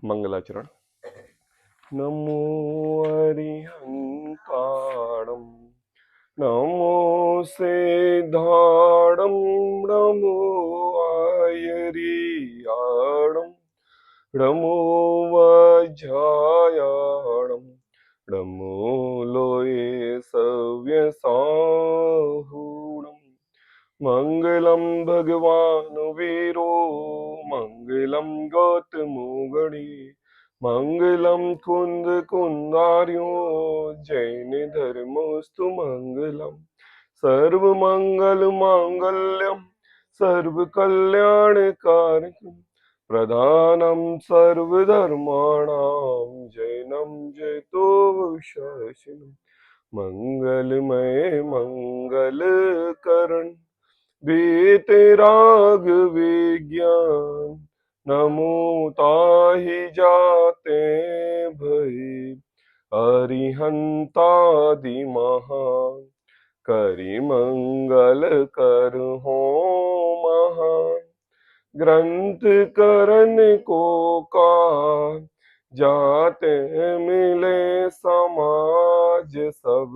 मंगलाचरण। नमो अरिहंताणं नमो सेधाणं नमो आयरियाणं नमो वज्रायाणं नमो लोये सव्यसाहुणं मंगलम भगवान वीरो मंगलम गौतमो गणे मंगलम कुंद कुंदार्यो जैन धर्मोस्तु मंगलम सर्व मंगल मांगल्यम सर्व कल्याण कारकम प्रधानम सर्वधर्माणां जैनम जयतो शासनम मंगलमय मंगल करण बेतराग विज्ञान नमो ताहि जाते भई अरिहंतादि महान करि मंगल कर हो महान ग्रंथ करन को काज जाते मिले समाज सब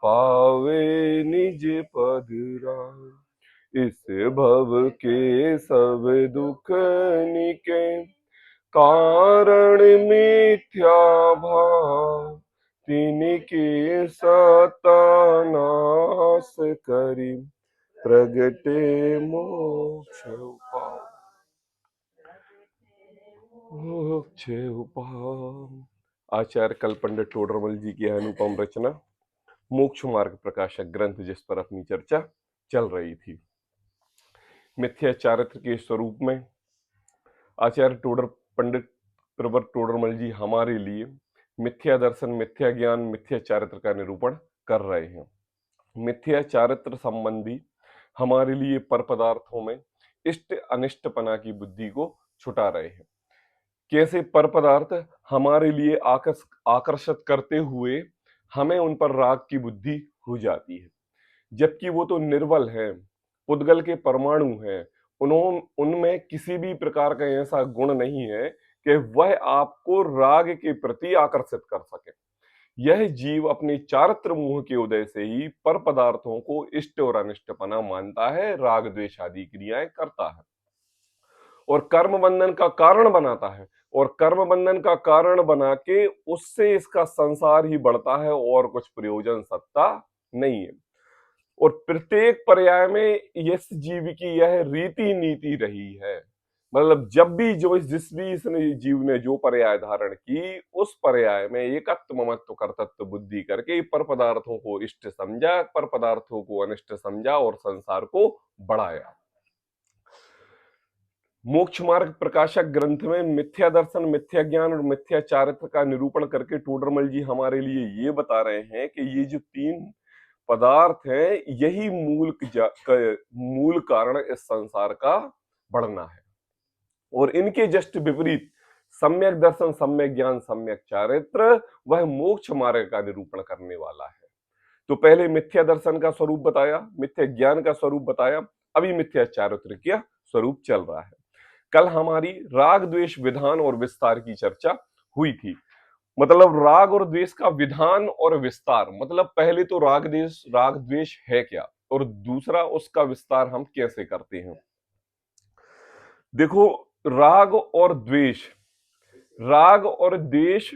पावे निज पद राज इस भव के सब दुख निके कारण मिथ्या भाव तिनके सतानाश करी प्रगटे मोक्ष उपाय मोक्ष उपाय। आचार्य कल पंडित टोडरमल जी की अनुपम रचना मोक्ष मार्ग प्रकाशक ग्रंथ जिस पर अपनी चर्चा चल रही थी। मिथ्या चारित्र के स्वरूप में आचार्य पंडित प्रवर टोडरमल जी हमारे लिए मिथ्या दर्शन, मिथ्या ज्ञान, मिथ्या चारित्र का निरूपण कर रहे हैं। मिथ्या चारित्र संबंधी हमारे लिए पर पदार्थों में इष्ट अनिष्टपना की बुद्धि को छुटा रहे हैं। कैसे पर पदार्थ हमारे लिए आकर्षित करते हुए हमें उन पर राग की बुद्धि हो जाती है, जबकि वो तो निर्बल है, पुद्गल के परमाणु हैं। उनमें किसी भी प्रकार का ऐसा गुण नहीं है कि वह आपको राग के प्रति आकर्षित कर सके। यह जीव अपने चारित्र मोह के उदय से ही पर पदार्थों को इष्ट और अनिष्टपना मानता है, राग द्वेष आदि क्रियाएं करता है और कर्म बंधन का कारण बनाता है, और कर्म बंधन का कारण बना के उससे इसका संसार ही बढ़ता है और कुछ प्रयोजन सत्ता नहीं है। और प्रत्येक पर्याय में इस जीव की यह रीति नीति रही है। मतलब जब भी जिस भी इसने जीव ने जो पर्याय धारण की, उस पर्याय में एकत्व ममत्व कर्तृत्व बुद्धि करके पर पदार्थों को इष्ट समझा, पर पदार्थों को अनिष्ट समझा और संसार को बढ़ाया। मोक्ष मार्ग प्रकाशक ग्रंथ में मिथ्या दर्शन, मिथ्या ज्ञान और मिथ्या चारित्र का निरूपण करके टोडरमल जी हमारे लिए ये बता रहे हैं कि ये जो तीन पदार्थ हैं, यही मूल कारण इस संसार का बढ़ना है। और इनके जस्ट विपरीत सम्यक दर्शन, सम्यक ज्ञान, सम्यक चारित्र वह मोक्ष मार्ग का निरूपण करने वाला है। तो पहले मिथ्या दर्शन का स्वरूप बताया, मिथ्या ज्ञान का स्वरूप बताया, अभी मिथ्या चारित्र का स्वरूप चल रहा है। कल हमारी राग द्वेष विधान और विस्तार की चर्चा हुई थी। मतलब राग और द्वेष का विधान और विस्तार, मतलब पहले तो राग द्वेष है क्या, और दूसरा उसका विस्तार हम कैसे करते हैं। देखो, राग और द्वेष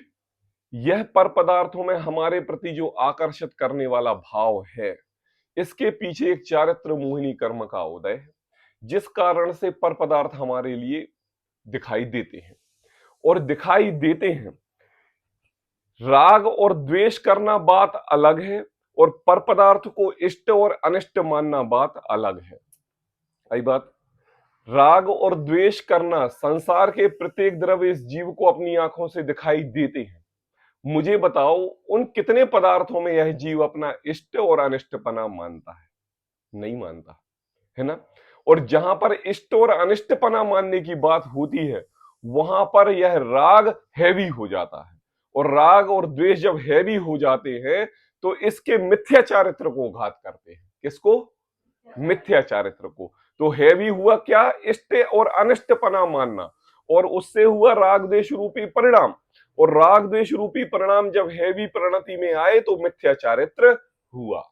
यह पर पदार्थों में हमारे प्रति जो आकर्षित करने वाला भाव है, इसके पीछे एक चारित्र मोहिनी कर्म का उदय है, जिस कारण से पर पदार्थ हमारे लिए दिखाई देते हैं। और दिखाई देते हैं, राग और द्वेष करना बात अलग है, और पर पदार्थ को इष्ट और अनिष्ट मानना बात अलग है। आई बात। राग और द्वेष करना, संसार के प्रत्येक द्रव्य इस जीव को अपनी आंखों से दिखाई देते हैं। मुझे बताओ, उन कितने पदार्थों में यह जीव अपना इष्ट और अनिष्टपना मानता है? नहीं मानता है ना। और जहां पर इष्ट और अनिष्टपना मानने की बात होती है, वहां पर यह राग हैवी हो जाता है, और राग और द्वेष जब हैवी हो जाते हैं तो इसके मिथ्या चारित्र को घात करते हैं। किसको? मिथ्या चारित्र को। तो हैवी हुआ क्या? इष्ट और अनिष्टपना मानना। और उससे हुआ राग द्वेष रूपी परिणाम। और राग द्वेष रूपी परिणाम जब हैवी परिणति में आए तो मिथ्या चारित्र हुआ।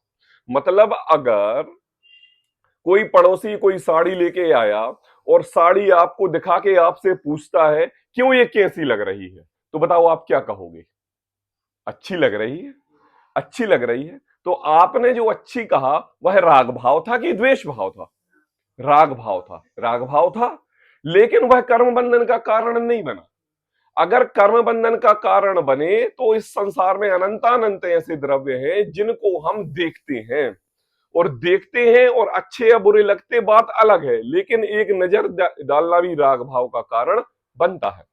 मतलब अगर कोई पड़ोसी कोई साड़ी लेके आया और साड़ी आपको दिखा के आपसे पूछता है क्यों ये कैसी लग रही है, तो बताओ आप क्या कहोगे? अच्छी लग रही है। अच्छी लग रही है। तो आपने जो अच्छी कहा वह राग भाव था कि द्वेष भाव था? राग भाव था। राग भाव था, लेकिन वह कर्म बंधन का कारण नहीं बना। अगर कर्म बंधन का कारण बने तो इस संसार में अनंतानंत ऐसे द्रव्य हैं जिनको हम देखते हैं, और देखते हैं और अच्छे या बुरे लगते बात अलग है, लेकिन एक नजर डालना भी राग भाव का कारण बनता है।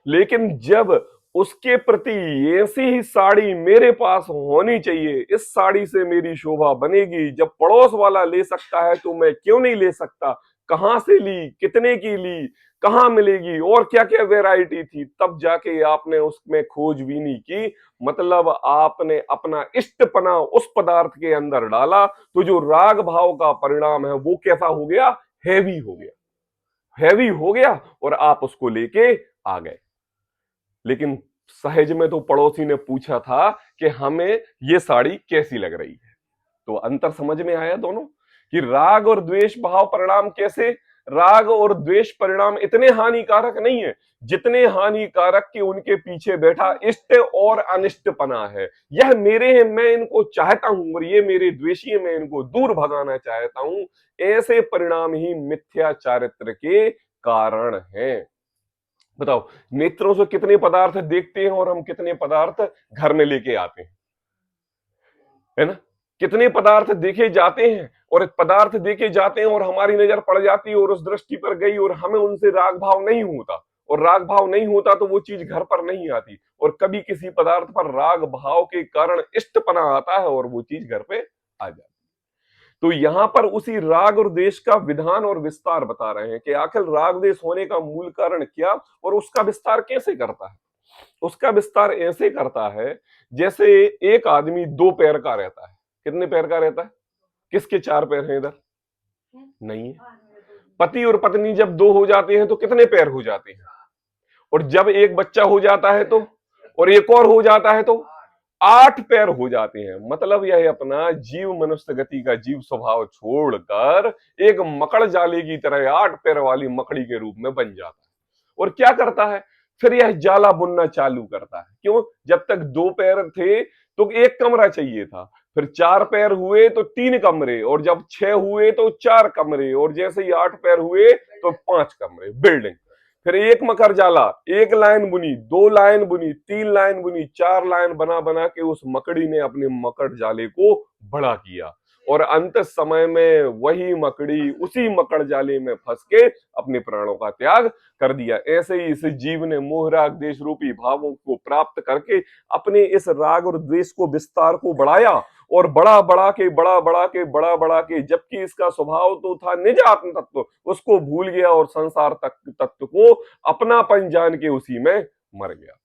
लेकिन जब उसके प्रति ऐसी ही साड़ी मेरे पास होनी चाहिए, इस साड़ी से मेरी शोभा बनेगी, जब पड़ोस वाला ले सकता है तो मैं क्यों नहीं ले सकता, कहां से ली, कितने की ली, कहां मिलेगी, और क्या क्या वैरायटी थी, तब जाके आपने उसमें खोजबीनी की। मतलब आपने अपना इष्टपना उस पदार्थ के अंदर डाला, तो जो राग भाव का परिणाम है वो कैसा हो गया? हैवी हो गया। हैवी हो गया और आप उसको लेके आ गए। लेकिन सहज में तो पड़ोसी ने पूछा था कि हमें ये साड़ी कैसी लग रही है। तो अंतर समझ में आया दोनों, कि राग और द्वेष भाव परिणाम कैसे? राग और द्वेष परिणाम इतने हानिकारक नहीं है जितने हानिकारक कि उनके पीछे बैठा इष्ट और अनिष्टपना है। यह मेरे हैं, मैं इनको चाहता हूं, और ये मेरे द्वेषी है, मैं इनको दूर भगाना चाहता हूं। ऐसे परिणाम ही मिथ्या चारित्र के कारण हैं। बताओ, नेत्रों से कितने पदार्थ देखते हैं और हम कितने पदार्थ घर में लेके आते हैं, है ना? कितने पदार्थ देखे जाते हैं और पदार्थ देखे जाते हैं और हमारी नजर पड़ जाती है और उस दृष्टि पर गई और हमें उनसे राग भाव नहीं होता, और राग भाव नहीं होता तो वो चीज घर पर नहीं आती, और कभी किसी पदार्थ पर राग भाव के कारण इष्टपना आता है और वो चीज घर पे आ जाती है। तो यहां पर उसी राग और द्वेष का विधान और विस्तार बता रहे हैं कि आखिर राग द्वेष होने का मूल कारण क्या और उसका विस्तार कैसे करता है। उसका विस्तार ऐसे करता है जैसे एक आदमी दो पैर का रहता है। कितने पैर का रहता है? किसके चार पैर हैं इधर? नहीं है। पति और पत्नी जब दो हो जाते हैं तो कितने पैर हो जाते हैं? और जब एक बच्चा हो जाता है तो, और एक और हो जाता है तो आठ पैर हो जाते हैं। मतलब यह अपना जीव मनुष्य गति का जीव स्वभाव छोड़कर एक मकड़ जाले की तरह आठ पैर वाली मकड़ी के रूप में बन जाता है। और क्या करता है? फिर यह जाला बुनना चालू करता है। क्यों? जब तक दो पैर थे तो एक कमरा चाहिए था, फिर चार पैर हुए तो तीन कमरे, और जब छह हुए तो चार कमरे, और जैसे ही आठ पैर हुए तो पांच कमरे, बिल्डिंग। फिर एक मकर जाला, एक लाइन बुनी, दो लाइन बुनी, तीन लाइन बुनी, चार लाइन बना बना के उस मकड़ी ने अपने मकर जाले को बड़ा किया, और अंत समय में वही मकड़ी उसी मकर जाले में फंस के अपने प्राणों का त्याग कर दिया। ऐसे ही इस जीव ने मोह राग द्वेष रूपी भावों को प्राप्त करके अपने इस राग और द्वेष को विस्तार को बढ़ाया, और बड़ा बड़ा के बड़ा बड़ा के बड़ा बड़ा के, जबकि इसका स्वभाव तो था निज आत्म तत्व, उसको भूल गया और संसार तत्व को अपनापन जान के उसी में मर गया।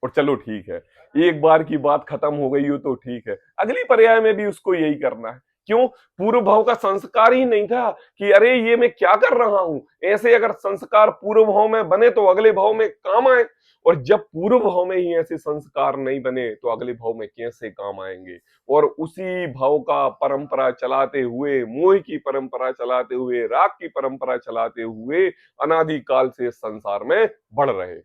और चलो ठीक है, एक बार की बात खत्म हो गई हो तो ठीक है, अगली पर्याय में भी उसको यही करना है। क्यों? पूर्व भाव का संस्कार ही नहीं था कि अरे ये मैं क्या कर रहा हूं। ऐसे अगर संस्कार पूर्व भाव में बने तो अगले भाव में काम आए, और जब पूर्व भाव में ही ऐसे संस्कार नहीं बने तो अगले भाव में कैसे काम आएंगे। और उसी भाव का परंपरा चलाते हुए, मोह की परंपरा चलाते हुए, राग की परंपरा चलाते हुए अनादिकाल से संसार में बढ़ रहे हैं।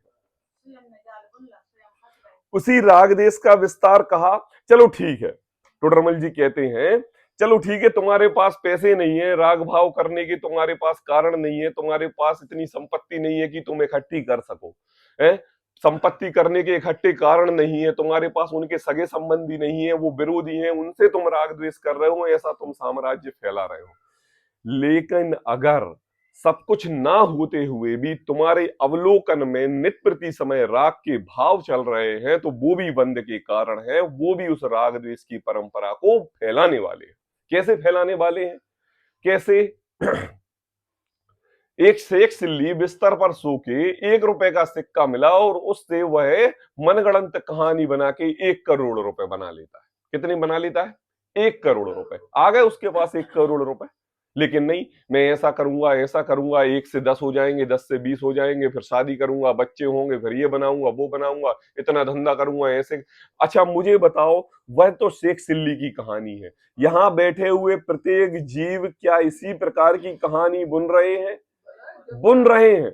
उसी राग देश का विस्तार कहा। चलो ठीक है, टोडरमल जी कहते हैं चलो ठीक है, तुम्हारे पास पैसे नहीं है राग भाव करने के, तुम्हारे पास कारण नहीं है, तुम्हारे पास इतनी संपत्ति नहीं है कि तुम इकट्ठी कर सको, है संपत्ति करने के इकट्ठे कारण नहीं है तुम्हारे पास, उनके सगे संबंधी नहीं है, वो विरोधी हैं, उनसे तुम राग द्वेष कर रहे हो, ऐसा तुम साम्राज्य फैला रहे हो। लेकिन अगर सब कुछ ना होते हुए भी तुम्हारे अवलोकन में नित प्रति समय राग के भाव चल रहे हैं, तो वो भी बंध के कारण है, वो भी उस राग द्वेष की परंपरा को फैलाने वाले हैं। कैसे फैलाने वाले हैं? कैसे? एक से एक सिल्ली बिस्तर पर सो के 1 रुपए का सिक्का मिला और उससे वह मनगढ़ंत कहानी बना के 1 करोड़ रुपए बना लेता है। कितनी बना लेता है? 1 करोड़ रुपए। आ गए उसके पास 1 करोड़ रुपए। लेकिन नहीं, मैं ऐसा करूंगा ऐसा करूंगा, 1 से 10 हो जाएंगे, 10 से 20 हो जाएंगे, फिर शादी करूंगा, बच्चे होंगे, फिर ये बनाऊंगा वो बनाऊंगा, इतना धंधा करूंगा ऐसे। अच्छा मुझे बताओ, वह तो शेख सिल्ली की कहानी है। यहाँ बैठे हुए प्रत्येक जीव क्या इसी प्रकार की कहानी बुन रहे हैं? बुन रहे हैं।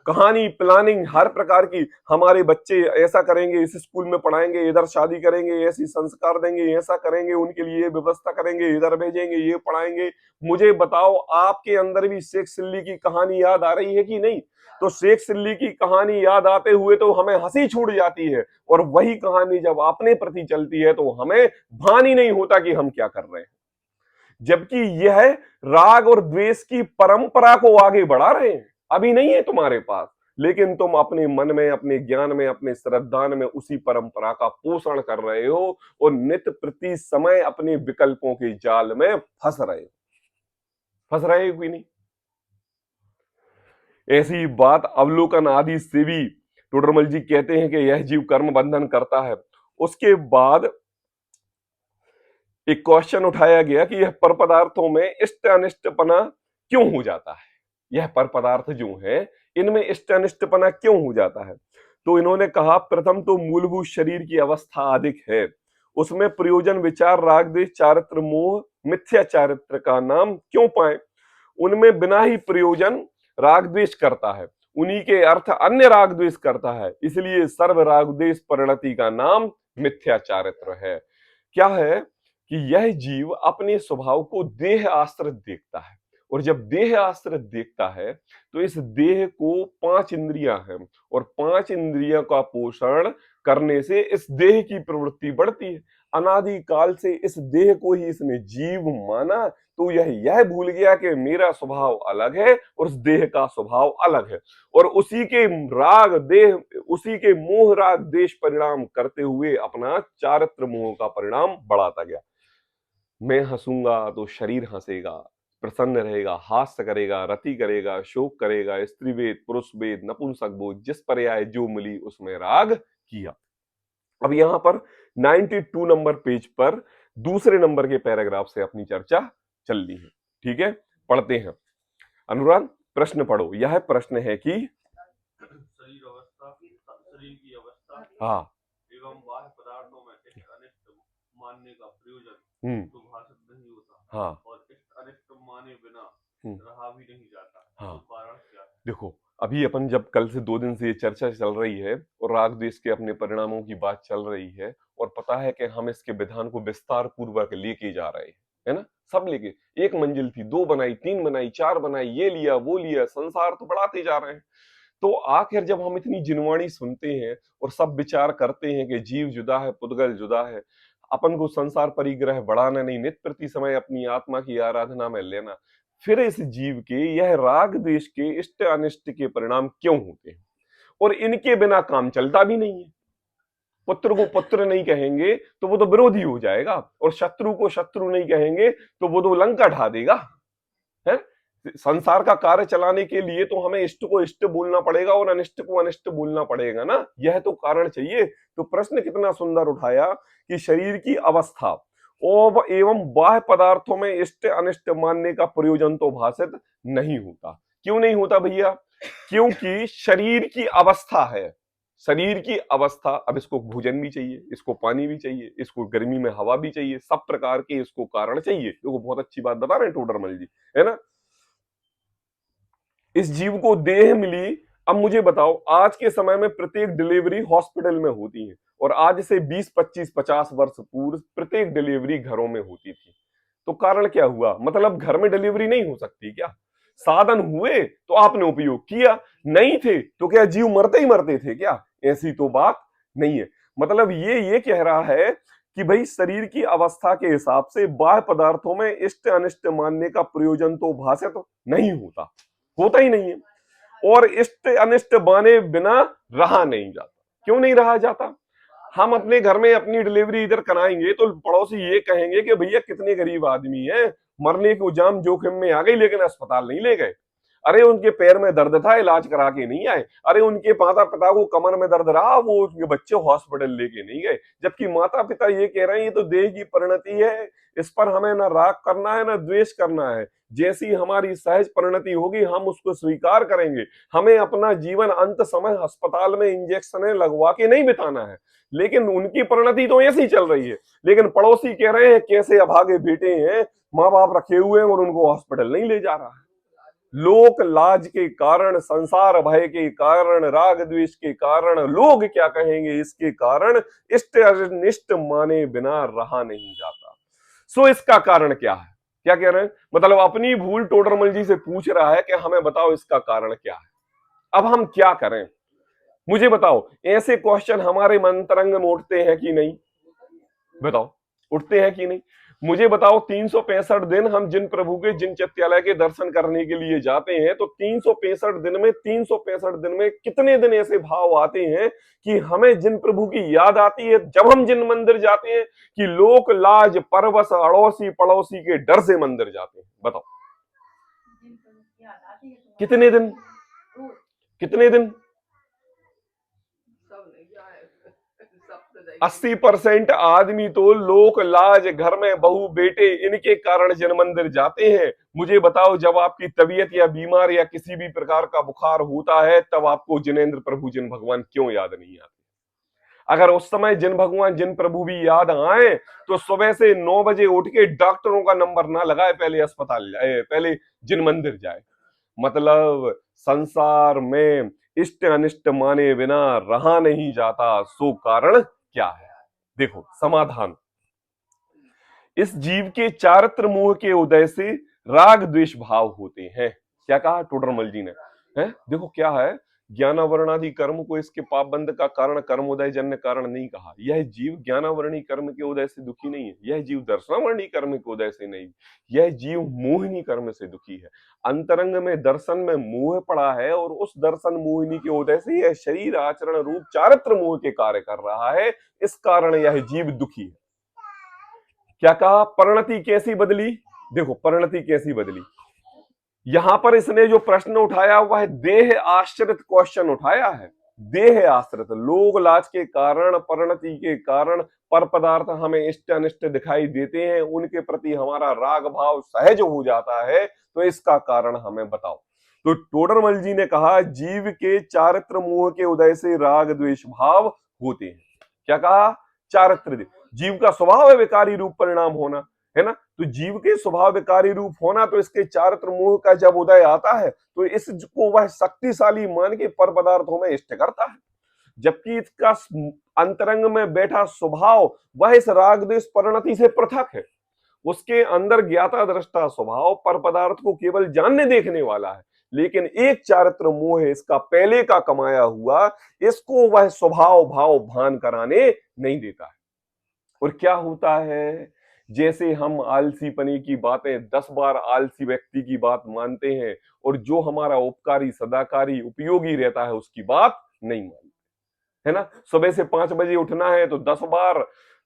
कहानी प्लानिंग हर प्रकार की, हमारे बच्चे ऐसा करेंगे, इस स्कूल में पढ़ाएंगे, इधर शादी करेंगे, ऐसी संस्कार देंगे, ऐसा करेंगे, उनके लिए व्यवस्था करेंगे, इधर भेजेंगे, ये पढ़ाएंगे। मुझे बताओ, आपके अंदर भी शेख सिल्ली की कहानी याद आ रही है कि नहीं? तो शेख सिल्ली की कहानी याद आते हुए तो हमें हंसी छूट जाती है, और वही कहानी जब अपने प्रति चलती है तो हमें भान ही नहीं होता कि हम क्या कर रहे हैं। जबकि यह राग और द्वेष की परंपरा को आगे बढ़ा रहे हैं। अभी नहीं है तुम्हारे पास, लेकिन तुम अपने मन में, अपने ज्ञान में, अपने श्रद्धान में उसी परंपरा का पोषण कर रहे हो, और नित्य प्रति समय अपने विकल्पों के जाल में फंस रहे हो। फंस रहे हो कि नहीं? ऐसी बात अवलोकन आदि से भी टोडरमल जी कहते हैं कि यह जीव कर्म बंधन करता है। उसके बाद एक क्वेश्चन उठाया गया कि यह पर पदार्थों में इष्ट अनिष्टपना क्यों हो जाता है? यह पर पदार्थ जो है, इनमें इष्ट अनिष्टपना क्यों हो जाता है? तो इन्होंने कहा, प्रथम तो मूलभूत शरीर की अवस्था अधिक है, उसमें प्रयोजन विचार राग द्वेष चारित्र मोह मिथ्या चारित्र का नाम क्यों पाए? उनमें बिना ही प्रयोजन राग द्वेष करता है, उन्हीं के अर्थ अन्य राग द्वेष करता है, इसलिए सर्व राग द्वेष परिणति का नाम मिथ्या चारित्र है। क्या है कि यह जीव अपने स्वभाव को देह आश्रित देखता है, और जब देह आश्रित देखता है तो इस देह को 5 इंद्रियां हैं, और 5 इंद्रियों का पोषण करने से इस देह की प्रवृत्ति बढ़ती है। अनादि काल से इस देह को ही इसने जीव माना, तो यह भूल गया कि मेरा स्वभाव अलग है और उस देह का स्वभाव अलग है, और उसी के राग देह, उसी के मोह राग देश परिणाम करते हुए अपना चारित्र मोह का परिणाम बढ़ाता गया। मैं हंसूंगा तो शरीर हंसेगा, प्रसन्न रहेगा, हास्य करेगा, रति करेगा, शोक करेगा, स्त्री वेद पुरुष वेद नपुंसक बोध, जिस पर्याय जो मिली उसमें राग किया। अब यहां पर 92 नंबर पेज पर दूसरे नंबर के पैराग्राफ से अपनी चर्चा चल रही है। ठीक है, पढ़ते हैं। अनुराग, प्रश्न पढ़ो। यह प्रश्न है कि शरीर की अवस्था हाँ एवं बाह्य पदार्थों में इष्ट अनिष्ट मानने का प्रयोजन तो भाषित नहीं होता, हाँ, और इष्ट अनिष्ट माने बिना रहा भी नहीं जाता, हाँ, तो कारण क्या है? देखो, अभी अपन जब कल से 2 दिन से ये चर्चा चल रही है और राग द्वेष के अपने परिणामों की बात चल रही है, और पता है कि हम इसके विधान को विस्तार पूर्वक लेके जा रहे हैं, है ना? सब लेके, एक मंजिल थी, 2 बनाई, 3 बनाई, 4 बनाई, ये लिया वो लिया, संसार तो बढ़ाते जा रहे हैं। तो आखिर जब हम इतनी जिनवाणी सुनते हैं और सब विचार करते हैं कि जीव जुदा है, पुद्गल जुदा है, अपन को संसार परिग्रह बढ़ाना नहीं, नित्य प्रति समय अपनी आत्मा की आराधना में लेना, फिर इस जीव के यह राग द्वेष के इष्ट अनिष्ट के परिणाम क्यों होते हैं? और इनके बिना काम चलता भी नहीं है। पुत्र को पुत्र नहीं कहेंगे तो वो तो विरोधी हो जाएगा, और शत्रु को शत्रु नहीं कहेंगे तो वो तो लंका ढा देगा, है? संसार का कार्य चलाने के लिए तो हमें इष्ट को इष्ट बोलना पड़ेगा और अनिष्ट को अनिष्ट बोलना पड़ेगा ना, यह तो कारण चाहिए। तो प्रश्न कितना सुंदर उठाया कि शरीर की अवस्था और एवं बाह्य पदार्थों में इष्ट अनिष्ट मानने का प्रयोजन तो भाषित नहीं होता। क्यों नहीं होता भैया? क्योंकि शरीर की अवस्था है, शरीर की अवस्था। अब इसको भोजन भी चाहिए, इसको पानी भी चाहिए, इसको गर्मी में हवा भी चाहिए, सब प्रकार के इसको कारण चाहिए। देखो बहुत अच्छी बात बता रहे हैं टोडरमल जी, है ना? इस जीव को देह मिली। अब मुझे बताओ, आज के समय में प्रत्येक डिलीवरी हॉस्पिटल में होती है, और आज से 20, 25, 50 वर्ष पूर्व प्रत्येक डिलीवरी घरों में होती थी। तो कारण क्या हुआ? मतलब घर में डिलीवरी नहीं हो सकती क्या? साधन हुए तो आपने उपयोग किया, नहीं थे तो क्या जीव मरते ही मरते थे क्या? ऐसी तो बात नहीं है। मतलब ये कह रहा है कि भाई शरीर की अवस्था के हिसाब से बाह्य पदार्थों में इष्ट अनिष्ट मानने का प्रयोजन तो भाषित तो नहीं होता, होता ही नहीं है। और इष्ट अनिष्ट माने बिना रहा नहीं जाता। क्यों नहीं रहा जाता? हम अपने घर में अपनी डिलीवरी इधर कराएंगे तो पड़ोसी ये कहेंगे कि भैया कितने गरीब आदमी हैं, मरने को जाम जोखिम में आ गई लेकिन अस्पताल नहीं ले गए। अरे उनके पैर में दर्द था, इलाज करा के नहीं आए। अरे उनके माता पिता को कमर में दर्द रहा, वो उनके बच्चे हॉस्पिटल लेके नहीं गए। जबकि माता पिता ये कह रहे हैं ये तो देह की परिणति है, इस पर हमें ना राग करना है ना द्वेष करना है, जैसी हमारी सहज परिणति होगी हम उसको स्वीकार करेंगे। हमें अपना जीवन अंत समय अस्पताल में इंजेक्शन लगवा के नहीं बिताना है। लेकिन उनकी परिणति तो ऐसी चल रही है। लेकिन पड़ोसी कह रहे हैं कैसे अभागे बेटे हैं, माँ बाप रखे हुए हैं और उनको हॉस्पिटल नहीं ले जा रहा है। लोक लाज के कारण, संसार भय के कारण, राग द्वेष के कारण, लोग क्या कहेंगे इसके कारण इष्ट अनिष्ट माने बिना रहा नहीं जाता। सो इसका कारण क्या है? क्या कह रहे हैं? मतलब अपनी भूल टोडरमल जी से पूछ रहा है कि हमें बताओ इसका कारण क्या है, अब हम क्या करें? मुझे बताओ, ऐसे क्वेश्चन हमारे मंतरंग में उठते हैं कि नहीं? बताओ, उठते हैं कि नहीं? मुझे बताओ, 365 दिन हम जिन प्रभु के जिन चित्यालय के दर्शन करने के लिए जाते हैं, तो 365 दिन में कितने दिन ऐसे भाव आते हैं कि हमें जिन प्रभु की याद आती है जब हम जिन मंदिर जाते हैं, कि लोक लाज परवश अड़ोसी पड़ोसी के डर से मंदिर जाते हैं? बताओ कितने दिन, कितने दिन? 80% आदमी तो लोक लाज, घर में बहू बेटे, इनके कारण जिन मंदिर जाते हैं। मुझे बताओ, जब आपकी तबीयत या बीमार या किसी भी प्रकार का बुखार होता है, तब आपको जिनेंद्र प्रभु जिन भगवान क्यों याद नहीं आते? अगर उस समय जिन भगवान जिन प्रभु भी याद आए, तो सुबह से 9 बजे उठ के डॉक्टरों का नंबर ना लगाए, पहले अस्पताल जाए, पहले जिन मंदिर जाए। मतलब संसार में इष्ट अनिष्ट माने बिना रहा नहीं जाता, सो कारण क्या है? देखो समाधान, इस जीव के चारित्र मोह के उदय से राग द्वेष भाव होते हैं। क्या कहा टोडरमल जी ने? है देखो क्या है, ज्ञानावरणादि कर्म को इसके पाप बंध का कारण कर्म उदय जन्य कारण नहीं कहा। यह जीव ज्ञानावरणी कर्म के उदय से दुखी नहीं है, यह जीव दर्शनावरणी कर्म के उदय से नहीं, यह जीव मोहिनी कर्म से दुखी है। अंतरंग में दर्शन में मोह पड़ा है, और उस दर्शन मोहिनी के उदय से यह शरीर आचरण रूप चारित्र मोह के कार्य कर रहा है, इस कारण यह जीव दुखी है। क्या कहा? परिणति कैसी बदली? देखो परिणति कैसी बदली, यहां पर इसने जो प्रश्न उठाया वह देह आश्रित क्वेश्चन उठाया है। देह आश्रित, लोग लाज के कारण, परिणति के कारण पर पदार्थ हमें इष्ट अनिष्ट दिखाई देते हैं, उनके प्रति हमारा राग भाव सहज हो जाता है, तो इसका कारण हमें बताओ। तो टोडरमल जी ने कहा जीव के चारित्र मोह के उदय से राग द्वेष भाव होते हैं। क्या कहा? चारित्र, जीव का स्वभाव है विकारी रूप परिणाम होना, है ना? तो जीव के स्वभाव विकारी रूप होना, तो इसके चारित्र मोह का जब उदय आता है, तो इसको वह शक्तिशाली मान के पर पदार्थों में इष्ट करता है। जबकि इसका अंतरंग में बैठा स्वभाव वह इस राग द्वेष परिणति से पृथक है। उसके अंदर ज्ञाता दृष्टा स्वभाव पर पदार्थ को केवल जानने देखने वाला है, लेकिन एक चारित्र मोह है इसका पहले का कमाया हुआ, इसको वह स्वभाव भाव भान कराने नहीं देता है। और क्या होता है, जैसे हम आलसीपने की बातें 10 बार आलसी व्यक्ति की बात मानते हैं, और जो हमारा उपकारी सदाकारी उपयोगी रहता है उसकी बात नहीं मानते, है ना? सुबह से 5 बजे उठना है तो 10 बार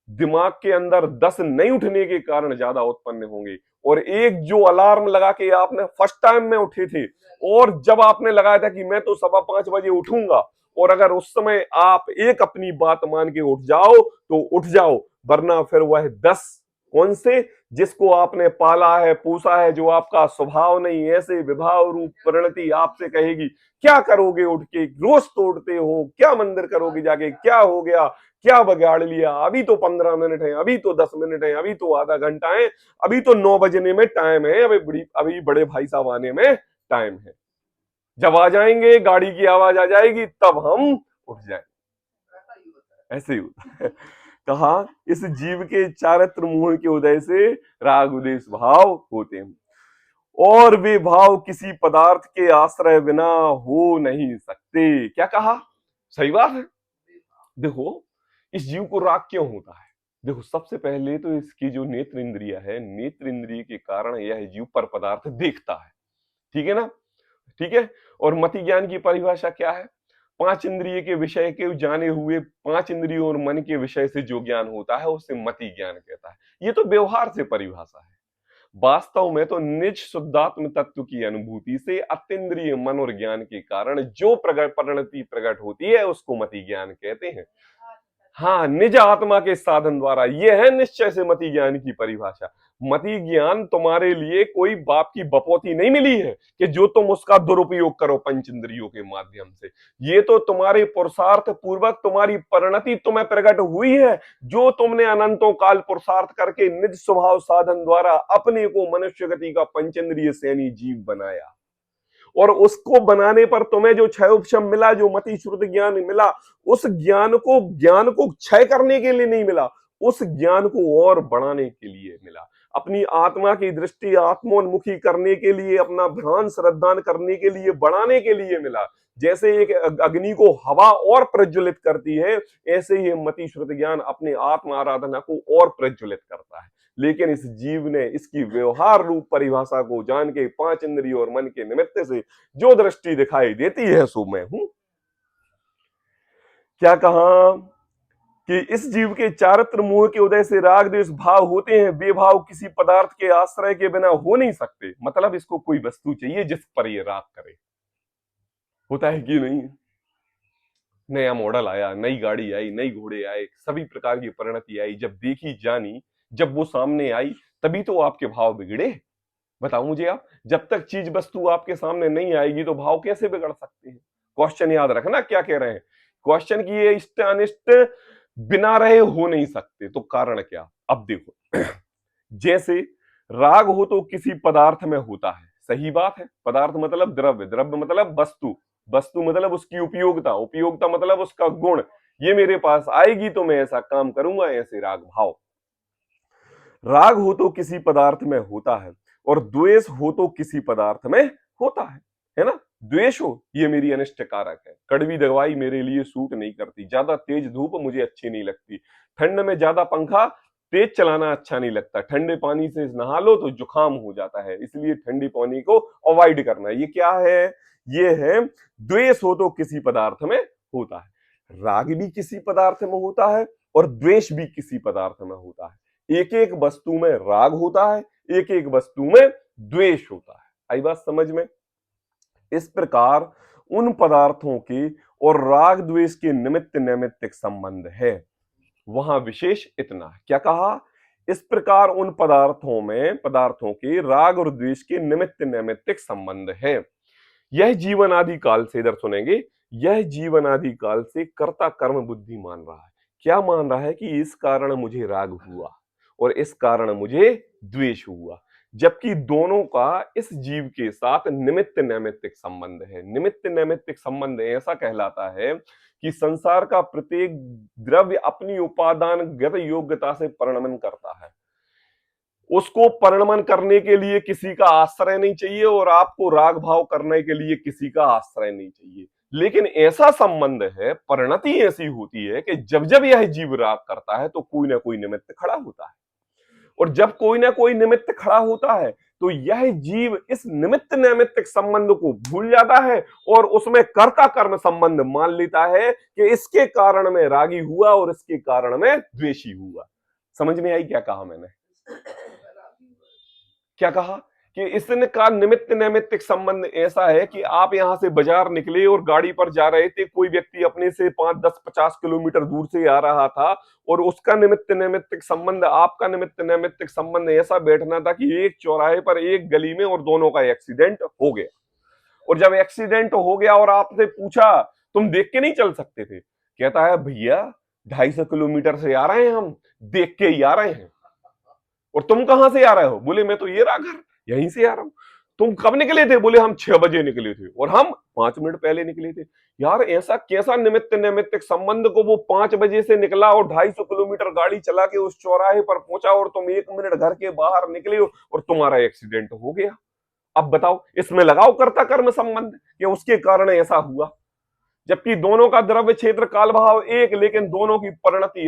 दिमाग के अंदर 10 नहीं उठने के कारण ज्यादा उत्पन्न होंगे। और एक जो अलार्म लगा के आपने फर्स्ट टाइम में उठे थे, और जब आपने लगाया था कि मैं तो 5:15 बजे उठूंगा, और अगर उस समय आप एक अपनी बात मान के उठ जाओ तो उठ जाओ, वरना फिर वह 10 कौन से, जिसको आपने पाला है पोसा है, जो आपका स्वभाव नहीं, ऐसे विभाव रूप परिणति आपसे कहेगी क्या करोगे उठ के, रोज तोड़ते हो, क्या मंदिर करोगे जाके, क्या हो गया, क्या बगाड़ लिया, अभी तो 15 मिनट है, अभी तो 10 मिनट है, अभी तो आधा घंटा है, अभी तो 9 बजने में टाइम है, अभी बड़े भाई साहब आने में टाइम है, जब आ जाएंगे गाड़ी की आवाज आ जाएगी तब हम उठ जाएंगे। ऐसे ही होता है। कहा इस जीव के चारित्र मोह के उदय से राग द्वेष भाव होते हैं, और वे भाव किसी पदार्थ के आश्रय बिना हो नहीं सकते। क्या कहा? सही बात है। देखो इस जीव को राग क्यों होता है? देखो सबसे पहले तो इसकी जो नेत्र इंद्रिय है, नेत्र इंद्रिय के कारण यह जीव पर पदार्थ देखता है, ठीक है ना? ठीक है। और मति ज्ञान की परिभाषा क्या है? 5 इंद्रिय के विषय के जाने हुए, 5 इंद्रियों और मन के विषय से जो ज्ञान होता है उसे मति ज्ञान कहता है। ये तो व्यवहार से परिभाषा है। वास्तव में तो निज शुद्धात्म तत्व की अनुभूति से अतीन्द्रिय मन और ज्ञान के कारण जो परिणति प्रकट होती है उसको मति ज्ञान कहते हैं। हाँ, निज आत्मा के साधन द्वारा, ये है निश्चय से मति ज्ञान की परिभाषा। मति ज्ञान तुम्हारे लिए कोई बाप की बपौती नहीं मिली है कि जो तुम उसका दुरुपयोग करो पंच इंद्रियों के माध्यम से। ये तो तुम्हारे पुरुषार्थ पूर्वक तुम्हारी परिणति तुम्हें प्रकट हुई है, जो तुमने अनंतों काल पुरुषार्थ करके निज स्वभाव साधन द्वारा अपने को मनुष्य गति का पंचेंद्रिय सैनी जीव बनाया। और उसको बनाने पर तुम्हें जो क्षय उपशम मिला, जो मति श्रुत ज्ञान मिला, उस ज्ञान को क्षय करने के लिए नहीं मिला, उस ज्ञान को और बढ़ाने के लिए मिला। अपनी आत्मा की दृष्टि आत्मोन्मुखी करने के लिए, अपना ध्यान श्रद्धान करने के लिए, बढ़ाने के लिए मिला। जैसे एक अग्नि को हवा और प्रज्वलित करती है, ऐसे ही मति श्रुत ज्ञान अपने आत्म आराधना को और प्रज्वलित करता है। लेकिन इस जीव ने इसकी व्यवहार रूप परिभाषा को जान के पांच इंद्रियों और मन के निमित्त से जो दृष्टि दिखाई देती है सो मैं हूं। क्या कहा कि इस जीव के चारित्र मोह के उदय से राग द्वेष भाव होते हैं, वे भाव किसी पदार्थ के आश्रय के बिना हो नहीं सकते। मतलब इसको कोई वस्तु चाहिए जिस पर ये राग करे। होता है कि नहीं? नया मॉडल आया, नई गाड़ी आई, नई घोड़े आए, सभी प्रकार की परिणति आई, जब देखी जानी, जब वो सामने आई, तभी तो आपके भाव बिगड़े। बताओ मुझे आप, जब तक चीज वस्तु आपके सामने नहीं आएगी तो भाव कैसे बिगड़ सकते हैं? क्वेश्चन याद रखना क्या कह रहे हैं। क्वेश्चन की ये इष्ट अनिष्ट बिना रहे हो नहीं सकते, तो कारण क्या? अब देखो, जैसे राग हो तो किसी पदार्थ में होता है, सही बात है। पदार्थ मतलब द्रव्य, द्रव्य मतलब वस्तु, वस्तु मतलब उसकी उपयोगिता, उपयोगिता मतलब उसका गुण। ये मेरे पास आएगी तो मैं ऐसा काम करूंगा, ऐसे राग भाव। राग हो तो किसी पदार्थ में होता है, और द्वेष हो तो किसी पदार्थ में होता है ना? द्वेष हो, ये मेरी अनिष्ट कारक है। कड़वी दवाई मेरे लिए सूट नहीं करती, ज्यादा तेज धूप मुझे अच्छी नहीं लगती, ठंड में ज्यादा पंखा तेज चलाना अच्छा नहीं लगता, ठंडे पानी से नहा लो तो जुकाम हो जाता है, इसलिए ठंडे पानी को अवॉइड करना। ये क्या है? ये है द्वेष हो तो किसी पदार्थ में होता है। राग भी किसी पदार्थ में होता है और द्वेष भी किसी पदार्थ में होता है। एक एक वस्तु में राग होता है, एक एक वस्तु में द्वेष होता है। आई बात समझ में? इस प्रकार उन पदार्थों के और राग द्वेष के निमित्त नैमित्तिक संबंध है। वहां विशेष इतना है, क्या कहा? इस प्रकार उन पदार्थों के राग और द्वेष के निमित्त नैमित्तिक संबंध है। यह जीवन आदि काल से, इधर सुनेंगे, यह जीवन आदि काल से कर्ता कर्म बुद्धि मान रहा है। क्या मान रहा है? कि इस कारण मुझे राग हुआ और इस कारण मुझे द्वेष हुआ, जबकि दोनों का इस जीव के साथ निमित्त नैमित्तिक संबंध है। निमित्त नैमित्तिक संबंध ऐसा कहलाता है कि संसार का प्रत्येक द्रव्य अपनी उपादानगत योग्यता से परिणमन करता है। उसको परिणमन करने के लिए किसी का आश्रय नहीं चाहिए, और आपको राग भाव करने के लिए किसी का आश्रय नहीं चाहिए। लेकिन ऐसा संबंध है, परिणति ऐसी होती है कि जब जब यह जीव राग करता है तो कोई ना कोई निमित्त खड़ा होता है, और जब कोई ना कोई निमित्त खड़ा होता है तो यह जीव इस निमित्त नैमित्तिक संबंध को भूल जाता है और उसमें कर्ता कर्म संबंध मान लेता है कि इसके कारण में रागी हुआ और इसके कारण में द्वेषी हुआ। समझ में आई क्या कहा मैंने? क्या कहा कि इसका निमित्त नैमित्तिक संबंध ऐसा है कि आप यहां से बाजार निकले और गाड़ी पर जा रहे थे, कोई व्यक्ति अपने से 5, 10, 50 किलोमीटर दूर से आ रहा था, और उसका निमित्त नैमित्तिक संबंध, आपका निमित्त नैमित्तिक संबंध ऐसा बैठना था कि एक चौराहे पर एक गली में और दोनों का एक्सीडेंट हो गया। और जब एक्सीडेंट हो गया और आपसे पूछा, तुम देख के नहीं चल सकते थे? कहता है, भैया 250 किलोमीटर से आ रहे हैं, हम देख के ही आ रहे हैं। और तुम कहां से आ रहे हो? बोले मैं तो ये रहा घर, यहीं से आ रहा हूं। तुम कब निकले थे? बोले हम 6 बजे निकले थे, और हम 5 मिनट पहले निकले थे। यार ऐसा कैसा निमित्त नैमित्तिक संबंध को वो 5 बजे से निकला और 250 किलोमीटर गाड़ी चला के उस चौराहे पर पहुंचा, और तुम 1 मिनट घर के बाहर निकले हो और तुम्हारा एक्सीडेंट हो गया। अब बताओ, इसमें लगाओ कर्ता कर्म संबंध कि उसके कारण ऐसा हुआ, जबकि दोनों का द्रव्य क्षेत्र काल भाव एक, लेकिन दोनों की परिणति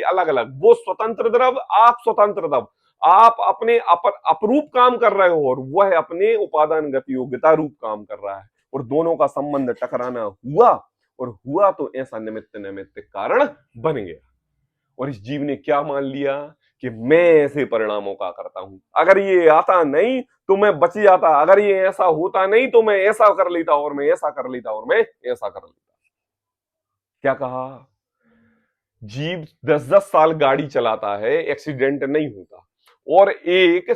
अलग अलग। वो स्वतंत्र द्रव, आप स्वतंत्र द्रव, आप अपने अपरूप काम कर रहे हो और वह अपने उपादान गति योग्यता रूप काम कर रहा है, और दोनों का संबंध टकराना हुआ, और हुआ तो ऐसा निमित्त नैमित्तिक कारण बन गया। और इस जीव ने क्या मान लिया कि मैं ऐसे परिणामों का करता हूं, अगर ये आता नहीं तो मैं बच जाता, अगर ये ऐसा होता नहीं तो मैं ऐसा कर लेता और मैं ऐसा कर लेता और मैं ऐसा कर लेता। क्या कहा? जीव 10-10 साल गाड़ी चलाता है, एक्सीडेंट नहीं होता, और एक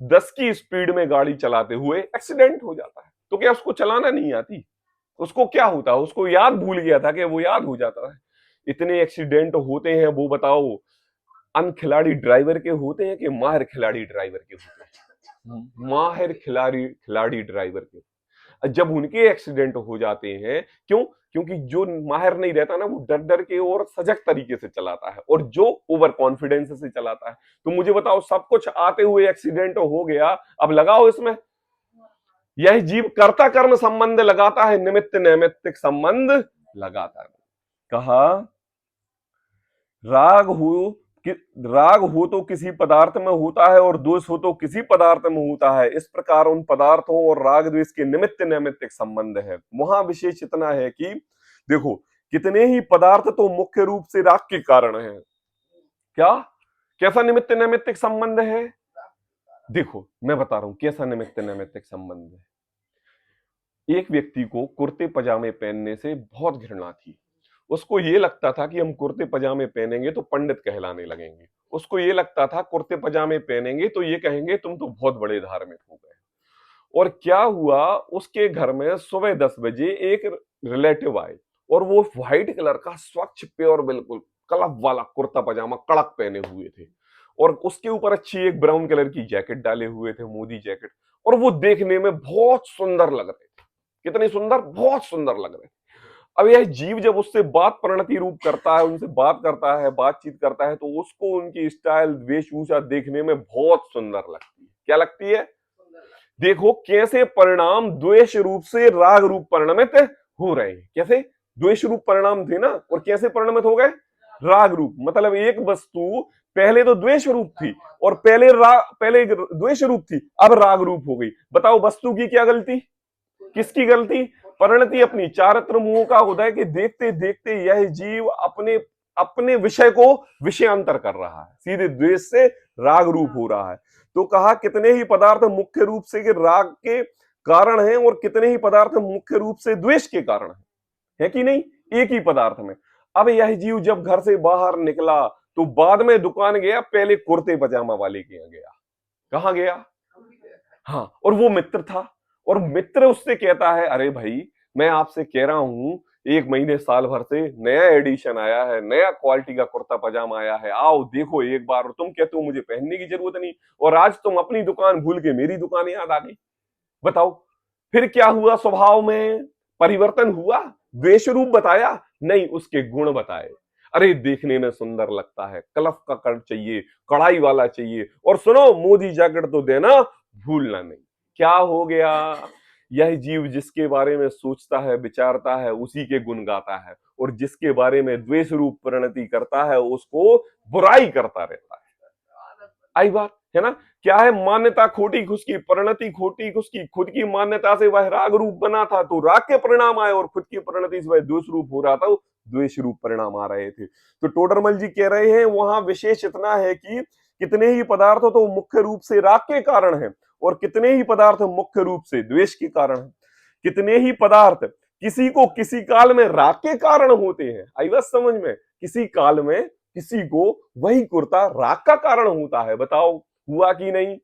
10 की स्पीड में गाड़ी चलाते हुए एक्सीडेंट हो जाता है। तो क्या उसको चलाना नहीं आती? उसको क्या होता है? उसको याद भूल गया था कि वो याद हो जाता है। इतने एक्सीडेंट होते हैं, वो बताओ अनखिलाड़ी ड्राइवर के होते हैं कि माहिर खिलाड़ी ड्राइवर के होते हैं? माहिर खिलाड़ी खिलाड़ी ड्राइवर के। जब उनके एक्सीडेंट हो जाते हैं, क्यों? क्योंकि जो माहिर नहीं रहता ना, वो डर डर के और सजग तरीके से चलाता है, और जो ओवर कॉन्फिडेंस से चलाता है। तो मुझे बताओ, सब कुछ आते हुए एक्सीडेंट हो गया, अब लगाओ इसमें। यह जीव कर्ता कर्म संबंध लगाता है, निमित्त नैमित्तिक संबंध लगाता है। कहा राग हो कि राग हो तो किसी पदार्थ में होता है और द्वेष हो तो किसी पदार्थ में होता है। इस प्रकार उन पदार्थों और राग द्वेष के निमित्त नैमित्तिक संबंध है। वहां विशेष इतना है कि देखो, कितने ही पदार्थ तो मुख्य रूप से राग के कारण है। क्या? कैसा निमित्त नैमित्तिक संबंध है? देखो मैं बता रहा हूं कैसा निमित्त नैमित्तिक संबंध है। एक व्यक्ति को कुर्ते पजामे पहनने से बहुत घृणा थी। उसको ये लगता था कि हम कुर्ते पजामे पहनेंगे तो पंडित कहलाने लगेंगे। उसको ये लगता था कुर्ते पजामे पहनेंगे तो ये कहेंगे तुम तो बहुत बड़े धार्मिक हो गए। और क्या हुआ, उसके घर में सुबह 10 बजे एक रिलेटिव आए, और वो व्हाइट कलर का स्वच्छ प्योर बिल्कुल कलफ वाला कुर्ता पजामा कड़क पहने हुए थे, और उसके ऊपर अच्छी एक ब्राउन कलर की जैकेट डाले हुए थे, मोदी जैकेट। और वो देखने में बहुत सुंदर लग रहे थे। कितनी सुंदर? बहुत सुंदर लग रहे थे। अब यह जीव जब उससे बात परिणति रूप करता है, उनसे बात करता है, बातचीत करता है, तो उसको उनकी स्टाइल वेशभूषा देखने में बहुत सुंदर लगती है। क्या लगती है? देखो कैसे परिणाम द्वेष रूप से राग रूप परिणमित हो रहे हैं। कैसे? द्वेष रूप परिणाम थे ना, और कैसे परिणमित हो गए? राग रूप। मतलब एक वस्तु पहले तो द्वेष रूप थी, और पहले द्वेष रूप थी, अब राग रूप हो गई। बताओ वस्तु की क्या गलती? किसकी गलती? परिणति अपनी। चारित्र मुंह का उदय के देखते देखते यह जीव अपने अपने विषय को विषयांतर कर रहा है, सीधे द्वेष से राग रूप हो रहा है। तो कहा कितने ही पदार्थ मुख्य रूप से के राग के कारण हैं, और कितने ही पदार्थ मुख्य रूप से द्वेष के कारण है कि नहीं? एक ही पदार्थ में। अब यह जीव जब घर से बाहर निकला तो बाद में दुकान गया, पहले कुर्ते पजामा वाले के यहाँ गया। कहाँ गया? हाँ, और वो मित्र था, और मित्र उससे कहता है अरे भाई, मैं आपसे कह रहा हूं, 1 महीने साल भर से नया एडिशन आया है, नया क्वालिटी का कुर्ता पजामा आया है, आओ देखो एक बार। और तुम कहते हो मुझे पहनने की जरूरत नहीं, और आज तुम अपनी दुकान भूल के मेरी दुकान याद आ गई। बताओ फिर क्या हुआ? स्वभाव में परिवर्तन हुआ? द्वेष रूप बताया? नहीं, उसके गुण बताए। अरे देखने में सुंदर लगता है, कलफ का कट चाहिए, कढ़ाई वाला चाहिए, और सुनो मोदी जैकेट तो देना भूलना नहीं। क्या हो गया? यह जीव जिसके बारे में सोचता है, विचारता है, उसी के गुण गाता है, और जिसके बारे में द्वेष रूप परिणति करता है, उसको बुराई करता रहता है। आई बात है ना? क्या है? मान्यता खोटी उसकी, परिणति खोटी उसकी। खुद की मान्यता से वह राग रूप बना था तो राग के परिणाम आए, और खुद की परिणति से वह द्वेष रूप हो रहा था, द्वेष रूप परिणाम आ रहे थे। तो टोडरमल जी कह रहे हैं वहां विशेष इतना है कि कितने ही पदार्थ तो मुख्य रूप से राग के कारण है, और कितने ही पदार्थ मुख्य रूप से द्वेष के कारण है। कितने ही पदार्थ किसी को किसी काल में राग के कारण होते हैं। आई बात समझ में? किसी काल में किसी को वही कुर्ता राग का कारण होता है। बताओ हुआ कि नहीं?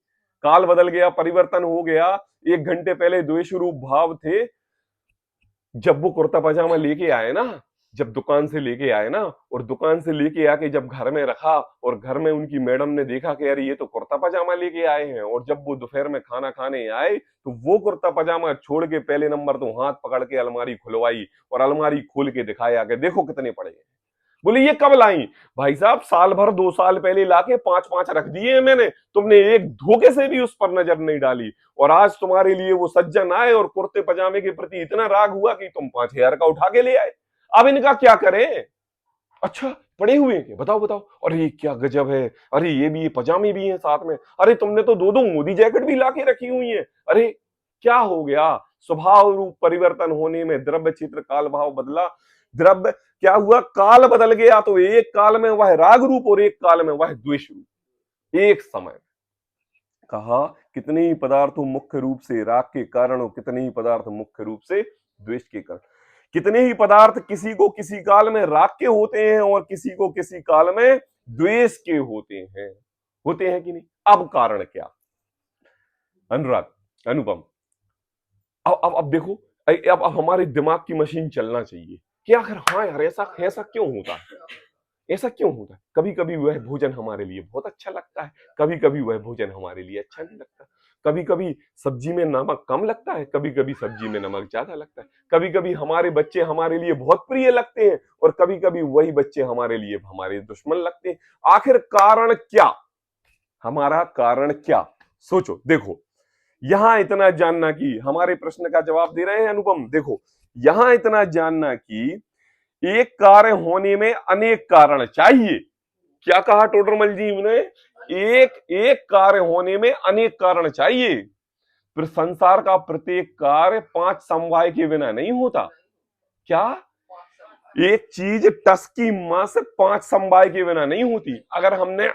काल बदल गया, परिवर्तन हो गया। 1 घंटे पहले द्वेष रूप भाव थे, जब वो कुर्ता पजामा लेके आए ना, जब दुकान से लेके आए ना, और दुकान से लेके आके जब घर में रखा, और घर में उनकी मैडम ने देखा कि यार ये तो कुर्ता पजामा लेके आए हैं, और जब वो दोपहर में खाना खाने आए तो वो कुर्ता पजामा छोड़ के पहले नंबर तो हाथ पकड़ के अलमारी खुलवाई, और अलमारी खोल के दिखाया कि देखो कितने पड़े हैं। बोले ये कब लाई? भाई साहब साल भर 2 साल पहले लाके 5-5 रख दिए हैं मैंने, तुमने एक धोखे से भी उस पर नजर नहीं डाली, और आज तुम्हारे लिए वो सज्जन आए और कुर्ते पजामे के प्रति इतना राग हुआ कि तुम 5,000 का उठा के ले आए। अब इनका क्या करें? अच्छा पड़े हुए हैं? बताओ बताओ। अरे क्या गजब है, अरे ये भी, ये पजामे भी हैं साथ में, अरे तुमने तो 2-2 मोदी जैकेट भी लाके रखी हुई है। अरे क्या हो गया? स्वभाव रूप परिवर्तन होने में द्रव्य चित्र काल भाव बदला। द्रव्य क्या हुआ? काल बदल गया, तो एक काल में वह राग रूप और एक काल में वह द्वेष रूप। एक समय कहा कितने ही पदार्थ मुख्य रूप से राग के कारण और कितने ही पदार्थ मुख्य रूप से द्वेष के कारण। कितने ही पदार्थ किसी को किसी काल में राग के होते हैं और किसी को किसी काल में द्वेष के होते हैं कि नहीं। अब कारण क्या अनुराग अनुपम, अब देखो, अब हमारे दिमाग की मशीन चलना चाहिए कि आखिर हाँ यार ऐसा ऐसा क्यों होता है, ऐसा क्यों होता है। कभी कभी वह भोजन हमारे लिए बहुत अच्छा लगता है, कभी कभी वह भोजन हमारे लिए अच्छा नहीं लगता। कभी कभी सब्जी में नमक कम लगता है, कभी कभी सब्जी में नमक ज्यादा लगता है। कभी कभी हमारे बच्चे हमारे लिए बहुत प्रिय लगते हैं और कभी कभी वही बच्चे हमारे लिए हमारे दुश्मन लगते हैं। आखिर कारण क्या, हमारा कारण क्या, सोचो। देखो यहां इतना जानना कि हमारे प्रश्न का जवाब दे रहे हैं अनुपम। देखो यहां इतना जानना कि एक कार्य होने में अनेक कारण चाहिए। क्या कहा टोडरमल जी ने, एक एक कार्य होने में अनेक कारण चाहिए। फिर संसार का प्रत्येक कार्य 5 समवाय के बिना नहीं होता। क्या एक चीज टस की मां से 5 समवाय के बिना नहीं होती। अगर हमने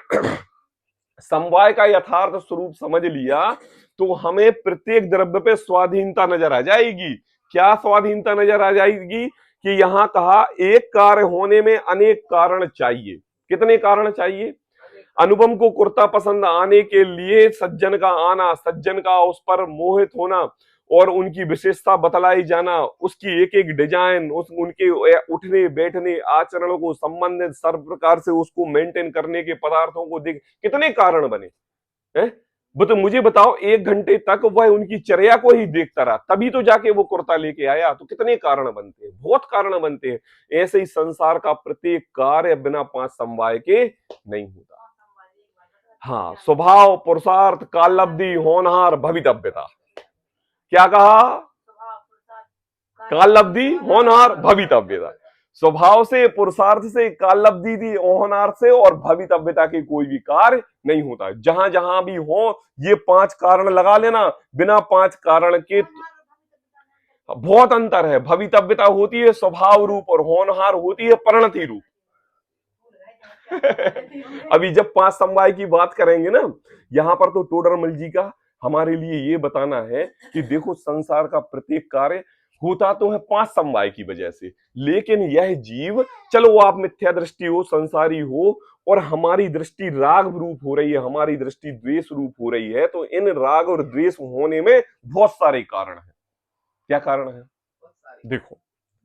समवाय का यथार्थ स्वरूप समझ लिया तो हमें प्रत्येक द्रव्य पे स्वाधीनता नजर आ जाएगी। क्या स्वाधीनता नजर आ जाएगी कि यहां कहा एक कार्य होने में अनेक कारण चाहिए। कितने कारण चाहिए। अनुपम को कुर्ता पसंद आने के लिए सज्जन का आना, सज्जन का उस पर मोहित होना और उनकी विशेषता बतलाई जाना, उसकी एक एक डिजाइन, उनके उठने बैठने आचरणों को संबंधित सर्व प्रकार से उसको मेंटेन करने के पदार्थों को देख, कितने कारण बने हैं। वो तो मुझे बताओ, 1 घंटे तक वह उनकी चर्या को ही देखता रहा, तभी तो जाके वो कुर्ता लेके आया। तो कितने कारण बनते हैं, बहुत कारण बनते हैं। ऐसे ही संसार का प्रत्येक कार्य बिना 5 समवाय के नहीं होता। हाँ, स्वभाव, पुरुषार्थ, कालब्धि, होनहार, भवितव्यता। क्या कहा, कालब्धि, होनहार, भवितव्यता। स्वभाव से, पुरुषार्थ से, कालब्धि दी, होनहार से और भवितव्यता के कोई भी कार्य नहीं होता। जहां जहां भी हो ये 5 कारण लगा लेना, बिना 5 कारण के बहुत अंतर है। भवितव्यता होती है स्वभाव रूप और होनहार होती है परिणति रूप। अभी जब 5 समवाय की बात करेंगे ना, यहां पर तो टोडरमल जी का हमारे लिए ये बताना है कि देखो संसार का प्रत्येक कार्य होता तो है 5 समवाय की वजह से, लेकिन यह जीव, चलो वो आप मिथ्या दृष्टि हो, संसारी हो और हमारी दृष्टि राग रूप हो रही है, हमारी दृष्टि द्वेष रूप हो रही है, तो इन राग और द्वेष होने में बहुत सारे कारण हैं। क्या कारण है, देखो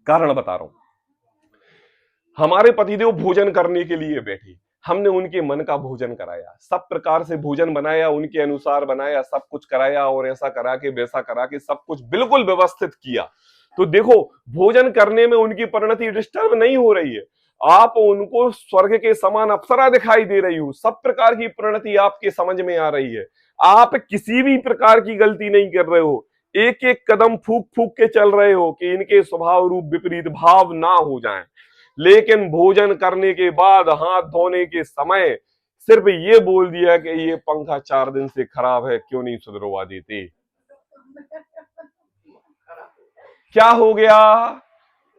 कारण बता रहा हूं। हमारे पतिदेव भोजन करने के लिए बैठे, हमने उनके मन का भोजन कराया, सब प्रकार से भोजन बनाया, उनके अनुसार बनाया, सब कुछ कराया और ऐसा करा के वैसा करा के सब कुछ बिल्कुल व्यवस्थित किया। तो देखो भोजन करने में उनकी परिणति डिस्टर्ब नहीं हो रही है। आप उनको स्वर्ग के समान अप्सरा दिखाई दे रही हो, सब प्रकार की परिणति आपके समझ में आ रही है। आप किसी भी प्रकार की गलती नहीं कर रहे हो, एक एक कदम फूक फूक के चल रहे हो कि इनके स्वभाव रूप विपरीत भाव ना हो जाएं। लेकिन भोजन करने के बाद हाथ धोने के समय सिर्फ ये बोल दिया कि ये पंखा 4 दिन से खराब है, क्यों नहीं सुधरवा देते। क्या हो गया,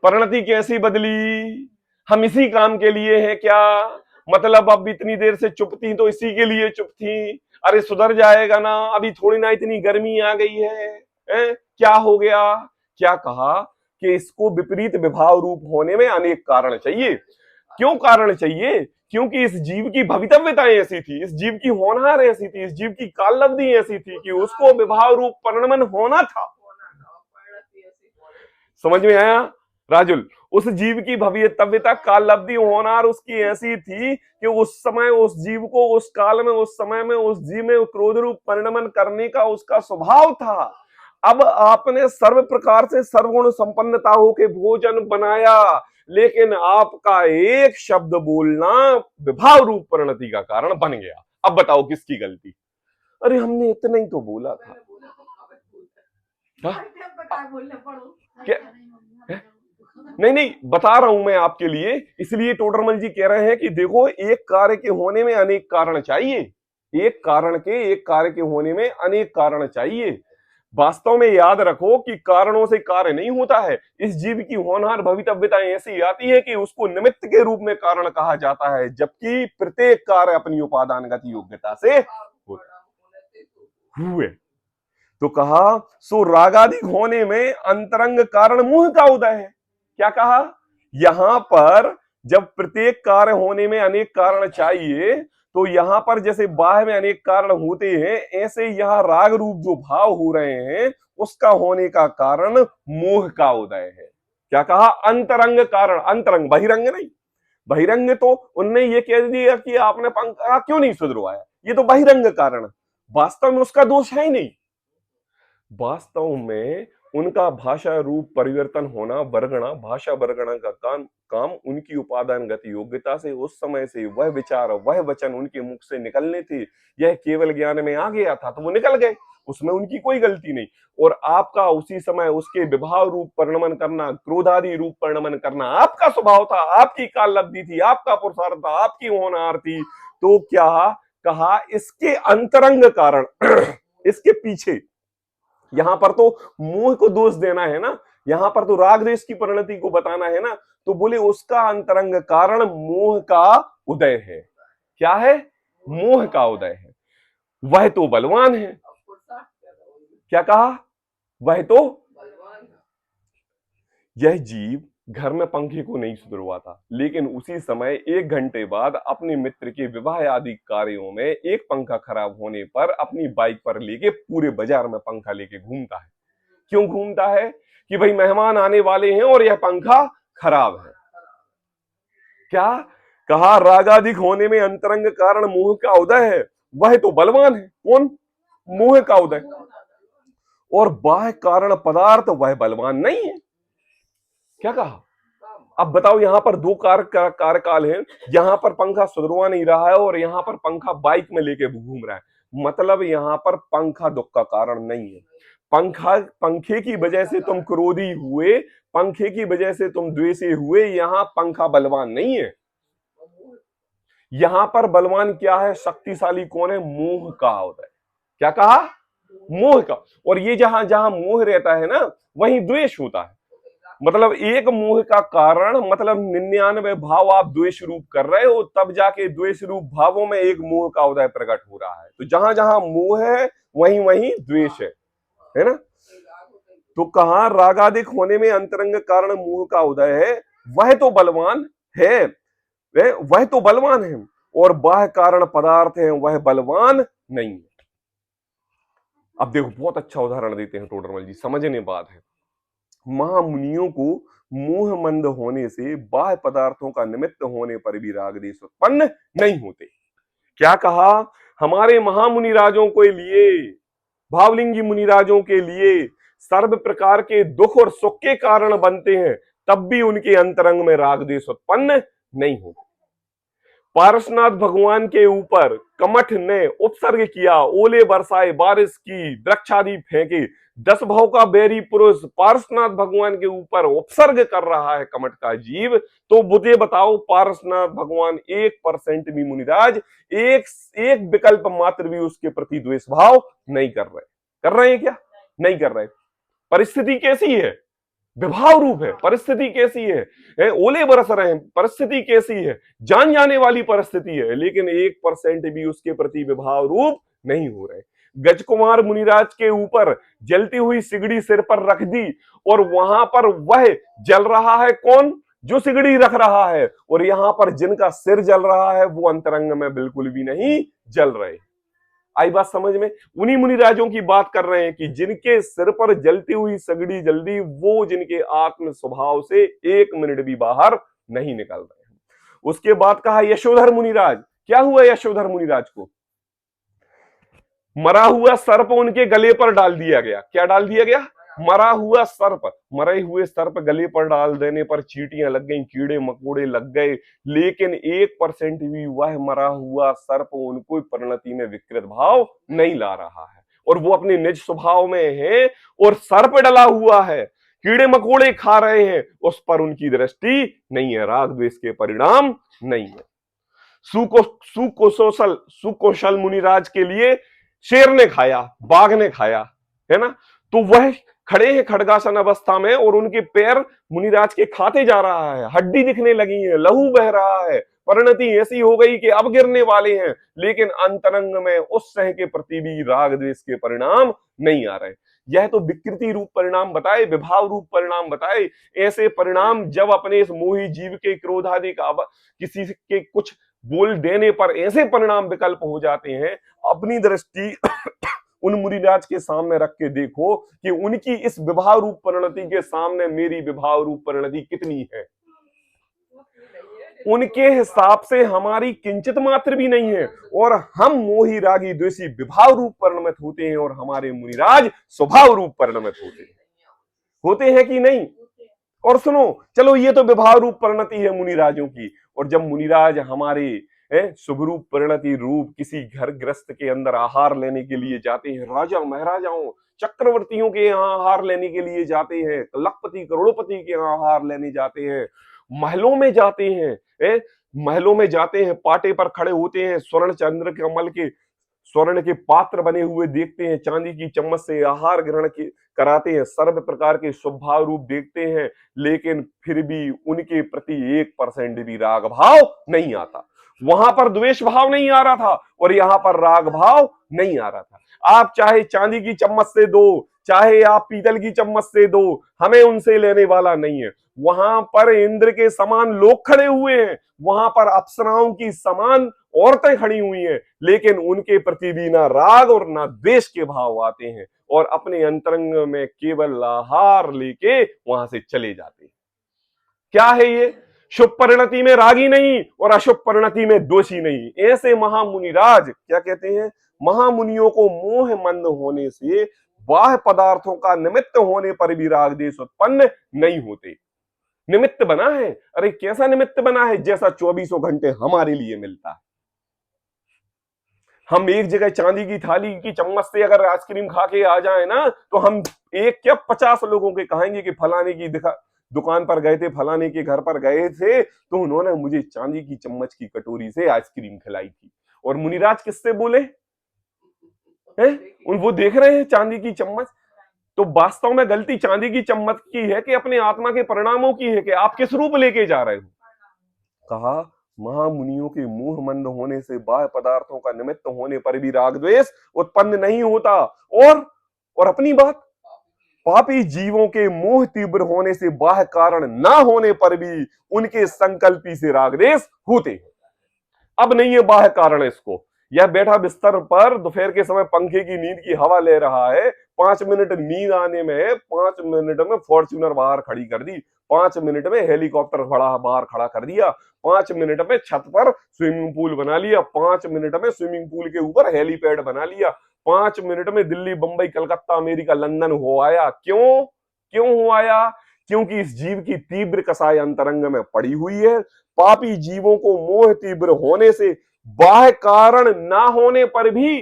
परिणति कैसी बदली। हम इसी काम के लिए हैं क्या, मतलब अब इतनी देर से चुप थी तो इसी के लिए चुप थी। अरे सुधर जाएगा ना, अभी थोड़ी ना इतनी गर्मी आ गई है? क्या हो गया। क्या कहा कि इसको विपरीत विभाव रूप होने में अनेक कारण चाहिए। क्यों कारण चाहिए, क्योंकि इस जीव की भवितव्यताएं ऐसी थी, इस जीव की होनहार ऐसी थी, इस जीव की कालब्धि ऐसी थी कि उसको विभाव रूप परिणमन होना था। समझ में आया राजुल, उस जीव की भवितव्यता कालब्धि होनहार उसकी ऐसी थी कि उस समय उस जीव को उस काल में उस समय में उस जीव में क्रोध रूप परिणमन करने का उसका स्वभाव था। अब आपने सर्व प्रकार से सर्वगुण संपन्नता होके भोजन बनाया, लेकिन आपका एक शब्द बोलना विभाव रूप परिणति का कारण बन गया। अब बताओ किसकी गलती। अरे हमने इतना ही तो बोला था। क्या नहीं नहीं बता रहा हूं मैं आपके लिए, इसलिए टोडरमल जी कह रहे हैं कि देखो एक कार्य के होने में अनेक कारण चाहिए, एक कार्य के होने में अनेक कारण चाहिए। वास्तव में याद रखो कि कारणों से कार्य नहीं होता है। इस जीव की होनहार भवितव्यता ऐसी आती है कि उसको निमित्त के रूप में कारण कहा जाता है, जबकि प्रत्येक कार्य अपनी उपादानगत योग्यता से हुए। तो कहा सो रागादि होने में अंतरंग कारण मोह का उदय है। क्या कहा? यहां पर जब प्रत्येक कार्य होने में अनेक कारण चाहिए, तो यहां पर जैसे बाह्य में अनेक कारण होते हैं, ऐसे यह राग रूप जो भाव हो रहे हैं उसका होने का कारण मोह का उदय है। क्या कहा? अंतरंग कारण। अंतरंग, बहिरंग नहीं। बहिरंग तो उनने ये कह दिया कि आपने पंखा क्यों नहीं सुधरवाया, ये तो बहिरंग कारण। वास्तव में उसका दोष है ही नहीं। वास्तव में उनका भाषा रूप परिवर्तन होना, वर्गणा, भाषा वर्गणा का काम उनकी उपादानगत योग्यता से उस समय से वह विचार वह वचन उनके मुख से निकलने थे। यह केवल ज्ञान में आ गया था तो वो निकल गए, उसमें उनकी कोई गलती नहीं। और आपका उसी समय उसके विभाव रूप परिणमन करना, क्रोधादि रूप परिणमन करना आपका स्वभाव था, आपकी काल लब्धि थी, आपका पुरुषार्थ था, आपकी होनहार थी। तो क्या कहा? इसके अंतरंग कारण इसके पीछे, यहां पर तो मोह को दोष देना है ना, यहां पर तो राग द्वेष की परिणति को बताना है ना, तो बोले उसका अंतरंग कारण मोह का उदय है। क्या है? मोह का उदय है। वह तो बलवान है। क्या कहा? वह तो यह जीव घर में पंखे को नहीं सुधरवाता, लेकिन उसी समय 1 घंटे बाद अपने मित्र के विवाह आदि कार्यों में एक पंखा खराब होने पर अपनी बाइक पर लेके पूरे बाजार में पंखा लेके घूमता है। क्यों घूमता है? कि भाई मेहमान आने वाले हैं और यह पंखा खराब है। क्या कहा? रागाधिक होने में अंतरंग कारण मोह का उदय है। वह तो बलवान है। कौन? मोह का उदय। और बाह्य कारण पदार्थ वह बलवान नहीं है। क्या कहा? अब बताओ, यहां पर दो कार्यकाल है, यहां पर पंखा सुधरवा नहीं रहा है और यहां पर पंखा बाइक में लेके घूम रहा है। मतलब यहां पर पंखा दुख का कारण नहीं है। पंखे की वजह से तुम क्रोधी हुए, पंखे की वजह से तुम द्वेषी हुए, यहां पंखा बलवान नहीं है। यहां पर बलवान क्या है? शक्तिशाली कौन है? मोह का उदय। क्या कहा? मोह का। और ये जहां जहां मोह रहता है ना, वहीं द्वेष होता है। मतलब एक मोह का कारण, मतलब 99 भाव आप द्वेष रूप कर रहे हो, तब जाके द्वेष रूप भावों में एक मोह का उदय प्रकट हो रहा है। तो जहां जहां मोह है वहीं वहीं द्वेष है ना। तो कहा रागादिक होने में अंतरंग कारण मोह का उदय है। वह तो बलवान है, वह तो बलवान है, और बाह्य कारण पदार्थ है वह बलवान नहीं है। अब देखो, बहुत अच्छा उदाहरण देते हैं टोडरमल जी, समझने बात है। महामुनियों को मोह मंद होने से बाह्य पदार्थों का निमित्त होने पर भी राग द्वेष उत्पन्न नहीं होते। क्या कहा? हमारे महामुनि राजों के लिए, भावलिंगी मुनिराजों के लिए सर्व प्रकार के दुख और सुख के कारण बनते हैं, तब भी उनके अंतरंग में राग द्वेष उत्पन्न नहीं होते। पारसनाथ भगवान के ऊपर कमठ ने उपसर्ग किया, ओले बरसाए, बारिश की, वृक्षादि फेंके, 10 भाव का बैरी पुरुष पारसनाथ भगवान के ऊपर उपसर्ग कर रहा है कमठ का जीव, तो मुझे बताओ पारसनाथ भगवान 1% भी मुनिराज, एक विकल्प मात्र भी उसके प्रति द्वेष भाव नहीं कर रहे हैं क्या? नहीं कर रहे। परिस्थिति कैसी है? विभाव रूप है। परिस्थिति कैसी है? ओले बरस रहे हैं, परिस्थिति कैसी है? जान जाने वाली परिस्थिति है, लेकिन 1% भी उसके प्रति विभाव रूप नहीं हो रहे। गजकुमार मुनिराज के ऊपर जलती हुई सिगड़ी सिर पर रख दी, और वहां पर वह जल रहा है कौन? जो सिगड़ी रख रहा है। और यहां पर जिनका सिर जल रहा है वो अंतरंग में बिल्कुल भी नहीं जल रहे। आई बात समझ में? उन्हीं मुनिराजों की बात कर रहे हैं कि जिनके सिर पर जलती हुई सगड़ी जल्दी, वो जिनके आत्म स्वभाव से 1 मिनट भी बाहर नहीं निकल रहे हैं। उसके बाद कहा यशोधर मुनिराज। क्या हुआ यशोधर मुनिराज को? मरा हुआ सर्प उनके गले पर डाल दिया गया। क्या डाल दिया गया? मरा हुआ सर्प। मरे हुए सर्प गले पर डाल देने पर चींटियां लग गई, कीड़े मकोड़े लग गए, लेकिन 1% भी वह मरा हुआ सर्प उनको परिणति में विकृत भाव नहीं ला रहा है, और वो अपने निज स्वभाव में है, और सर्प डला हुआ है, कीड़े मकोड़े खा रहे हैं, उस पर उनकी दृष्टि नहीं है, राग द्वेष के परिणाम नहीं है। सुकौशल मुनिराज के लिए शेर ने खाया, बाघ ने खाया, है ना। तो वह खड़े हैं खड़गासन अवस्था में और उनके पैर मुनिराज के खाते जा रहा है, हड्डी दिखने लगी है, लहू बह रहा है, परिणति ऐसी हो गई कि अब गिरने वाले हैं, लेकिन अंतरंग में उस सह के प्रति भी राग द्वेष के परिणाम नहीं आ रहे। यह तो विकृति रूप परिणाम बताए, विभाव रूप परिणाम बताए। ऐसे परिणाम जब अपने इस मोही जीव के क्रोधादि का किसी के कुछ बोल देने पर ऐसे परिणाम विकल्प हो जाते हैं, अपनी दृष्टि उन मुनिराज के सामने रख के देखो कि उनकी इस विभाव रूप परिणति के सामने मेरी विभाव रूप परिणति कितनी है। उनके हिसाब से हमारी किंचित मात्र भी नहीं है, और हम मोही रागी द्वेषी विभाव रूप परिणमित होते हैं और हमारे मुनिराज स्वभाव रूप परिणमित होते हैं कि नहीं। और सुनो, चलो ये तो विभाव रूप परिणति है मुनिराजों की, और जब मुनिराज हमारे शुभ रूप परिणति रूप किसी घर ग्रस्त के अंदर आहार लेने के लिए जाते हैं, राजा महाराजाओं चक्रवर्तियों के यहाँ आहार लेने के लिए जाते हैं, लखपति करोड़पति के यहाँ आहार लेने जाते हैं, महलों में जाते हैं, महलों में जाते हैं, पाटे पर खड़े होते हैं, स्वर्ण चंद्र कमल के स्वर्ण के पात्र बने हुए देखते हैं, चांदी की चम्मच से आहार ग्रहण कराते हैं, सर्व प्रकार के स्वभाव रूप देखते हैं, लेकिन फिर भी उनके प्रति 1% भी राग भाव नहीं आता। वहां पर द्वेष भाव नहीं आ रहा था और यहां पर राग भाव नहीं आ रहा था। आप चाहे चांदी की चम्मच से दो, चाहे आप पीतल की चम्मच से दो, हमें उनसे लेने वाला नहीं है। वहां पर इंद्र के समान लोग खड़े हुए हैं, वहां पर अप्सराओं की समान औरतें खड़ी हुई हैं, लेकिन उनके प्रति भी ना राग और ना द्वेष के भाव आते हैं, और अपने अंतरंग में केवल आहार लेके वहां से चले जाते हैं। क्या है ये? शुभ परिणति में रागी नहीं और अशुभ परिणति में दोषी नहीं। ऐसे महामुनिराज क्या कहते हैं? महामुनियों को मोह मंद होने से बाह्य पदार्थों का निमित्त होने पर भी राग द्वेष उत्पन्न नहीं होते। निमित्त बना है, अरे कैसा निमित्त बना है? जैसा 24 घंटे हमारे लिए मिलता है। हम एक जगह चांदी की थाली की चम्मच से अगर आइसक्रीम खा के आ जाए ना, तो हम एक क्या 50 लोगों के कहेंगे कि फलाने की दुकान पर गए थे, फलाने के घर पर गए थे, तो उन्होंने मुझे चांदी की चम्मच की कटोरी से आइसक्रीम खिलाई थी। और मुनिराज किससे बोले हैं? वो देख रहे हैं चांदी की चम्मच। तो वास्तव में गलती चांदी की चम्मच की है कि अपने आत्मा के परिणामों की है कि आप किस रूप लेके जा रहे हो? कहा महामुनियों के मोह मंद होने से बाह्य पदार्थों का निमित्त होने पर भी राग द्वेष उत्पन्न नहीं होता। और अपनी बात, पापी जीवों के मोह तीव्र होने से बाह्य कारण ना होने पर भी उनके संकल्पी से राग द्वेष होते हैं। अब नहीं है बाह्य कारण इसको, यह बैठा बिस्तर पर दोपहर के समय पंखे की नींद की हवा ले रहा है, 5 मिनट नींद आने में 5 मिनट में फॉर्च्यूनर बाहर खड़ी कर दी, 5 मिनट में हेलीकॉप्टर बाहर खड़ा कर दिया, 5 मिनट में छत पर स्विमिंग पूल बना लिया, 5 मिनट में स्विमिंग पूल के ऊपर हेलीपैड बना लिया, 5 मिनट में दिल्ली बंबई कलकत्ता अमेरिका लंदन हो आया। क्यों हो आया? क्योंकि इस जीव की तीव्र कसाय अंतरंग में पड़ी हुई है। पापी जीवों को मोह तीव्र होने से बाह्य कारण ना होने पर भी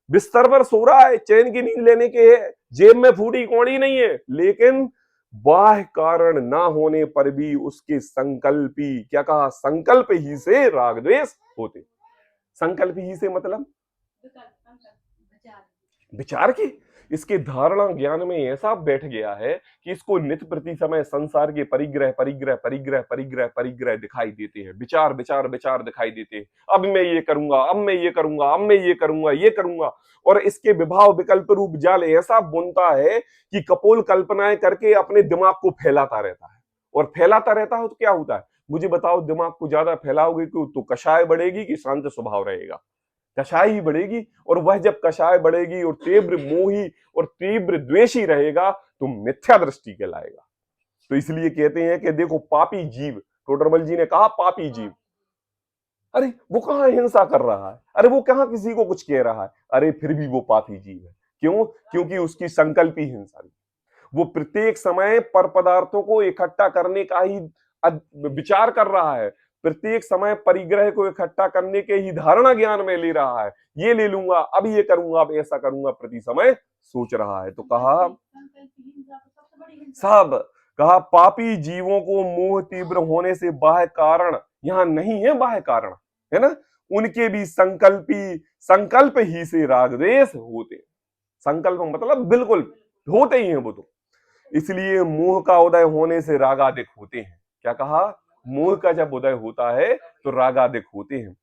बिस्तर पर सो रहा है, चैन की नींद लेने के है, जेब में फूटी कौड़ी नहीं है, लेकिन बाह्य कारण ना होने पर भी उसके संकल्पी, क्या कहा? संकल्प ही से राग द्वेष होते। संकल्प ही से मतलब विचार की। इसके धारणा ज्ञान में ऐसा बैठ गया है कि इसको नित्य प्रति समय संसार के परिग्रह परिग्रह परिग्रह परिग्रह परिग्रह दिखाई देते हैं, विचार विचार विचार दिखाई देते हैं। अब मैं ये करूंगा, अब मैं ये करूंगा, अब मैं ये करूंगा, ये करूंगा, और इसके विभाव विकल्प रूप जाल ऐसा बुनता है कि कपोल कल्पनाएं करके अपने दिमाग को फैलाता रहता है। और फैलाता रहता है तो क्या होता है? मुझे बताओ, दिमाग को ज्यादा फैलाओगे तो कषाय बढ़ेगी कि शांत स्वभाव रहेगा? कषाय ही बढ़ेगी। और वह जब कषाय बढ़ेगी और तीव्र मोही और तीव्र द्वेषी रहेगा तो मिथ्या दृष्टि कहलाएगा। तो इसलिए कहते हैं कि देखो पापी जीव, टोडरमल जी ने कहा पापी जीव, अरे वो कहां हिंसा कर रहा है, अरे वो कहां किसी को कुछ कह रहा है, अरे फिर भी वो पापी जीव है। क्यों? क्योंकि उसकी संकल्पी हिंसा नहीं। वो प्रत्येक समय पर पदार्थों को इकट्ठा करने का ही विचार कर रहा है, प्रत्येक समय परिग्रह को इकट्ठा करने के ही धारणा ज्ञान में ले रहा है। ये ले लूंगा, अब ये करूंगा, अब ऐसा करूंगा, प्रति समय सोच रहा है। तो कहा सब, कहा पापी जीवों को मोह तीव्र होने से बाह्य कारण, यहां नहीं है बाह्य कारण, है ना, उनके भी संकल्प ही से राग द्वेष होते। संकल्प मतलब बिल्कुल होते ही हैं वो तो। इसलिए मोह का उदय होने से रागादिक होते हैं। क्या कहा? मोह का जब उदय होता है तो रागादिक होते हैं।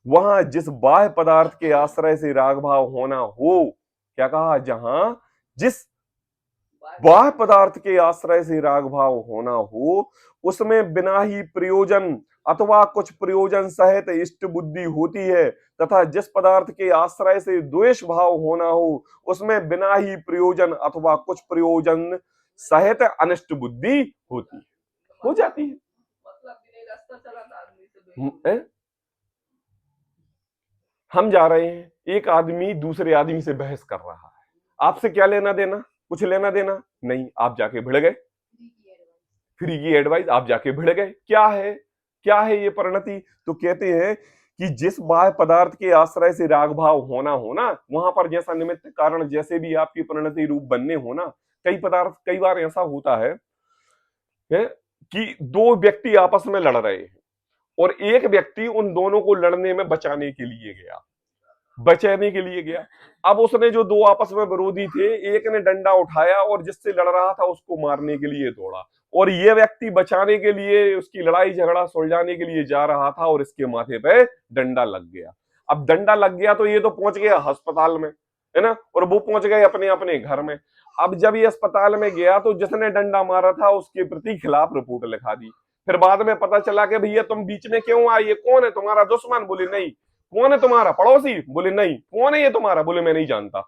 वहां जिस बाह्य पदार्थ के आश्रय से राग भाव होना हो, क्या कहा? जहां जिस बाह्य पदार्थ के आश्रय से राग भाव होना हो, उसमें बिना ही प्रयोजन अथवा कुछ प्रयोजन सहित इष्ट बुद्धि होती है, तथा जिस पदार्थ के आश्रय से द्वेष भाव होना हो, उसमें बिना ही प्रयोजन अथवा कुछ प्रयोजन सहित अनिष्ट बुद्धि होती है, हो जाती है। हम जा रहे हैं, एक आदमी दूसरे आदमी से बहस कर रहा है, आपसे क्या लेना देना? कुछ लेना देना नहीं, आप जाके भिड़ गए। फ्री की एडवाइस, आप जाके भिड़ गए। क्या है ये परिणति? तो कहते हैं कि जिस बाह्य पदार्थ के आश्रय से राग भाव होना हो ना, वहां पर जैसा निमित्त कारण जैसे भी आपकी परिणति रूप बनने हो ना, कई बार ऐसा होता है कि दो व्यक्ति आपस में लड़ रहे हैं और एक व्यक्ति उन दोनों को लड़ने में बचाने के लिए गया। अब उसने जो दो आपस में विरोधी थे, एक ने डंडा उठाया और जिससे लड़ रहा था उसको मारने के लिए दौड़ा, और ये व्यक्ति बचाने के लिए उसकी लड़ाई झगड़ा सुलझाने के लिए जा रहा था और इसके माथे पे डंडा लग गया। अब डंडा लग गया तो ये तो पहुंच गया अस्पताल में, है ना, और वो पहुंच गए अपने अपने घर में। अब जब ये अस्पताल में गया तो जिसने डंडा मारा था उसके प्रति खिलाफ रिपोर्ट लिखा दी। फिर बाद में पता चला कि भैया तुम बीच में क्यों आए, ये कौन है तुम्हारा दुश्मन? बोले नहीं। कौन है तुम्हारा पड़ोसी? बोले नहीं। कौन है ये तुम्हारा? बोले मैं नहीं जानता।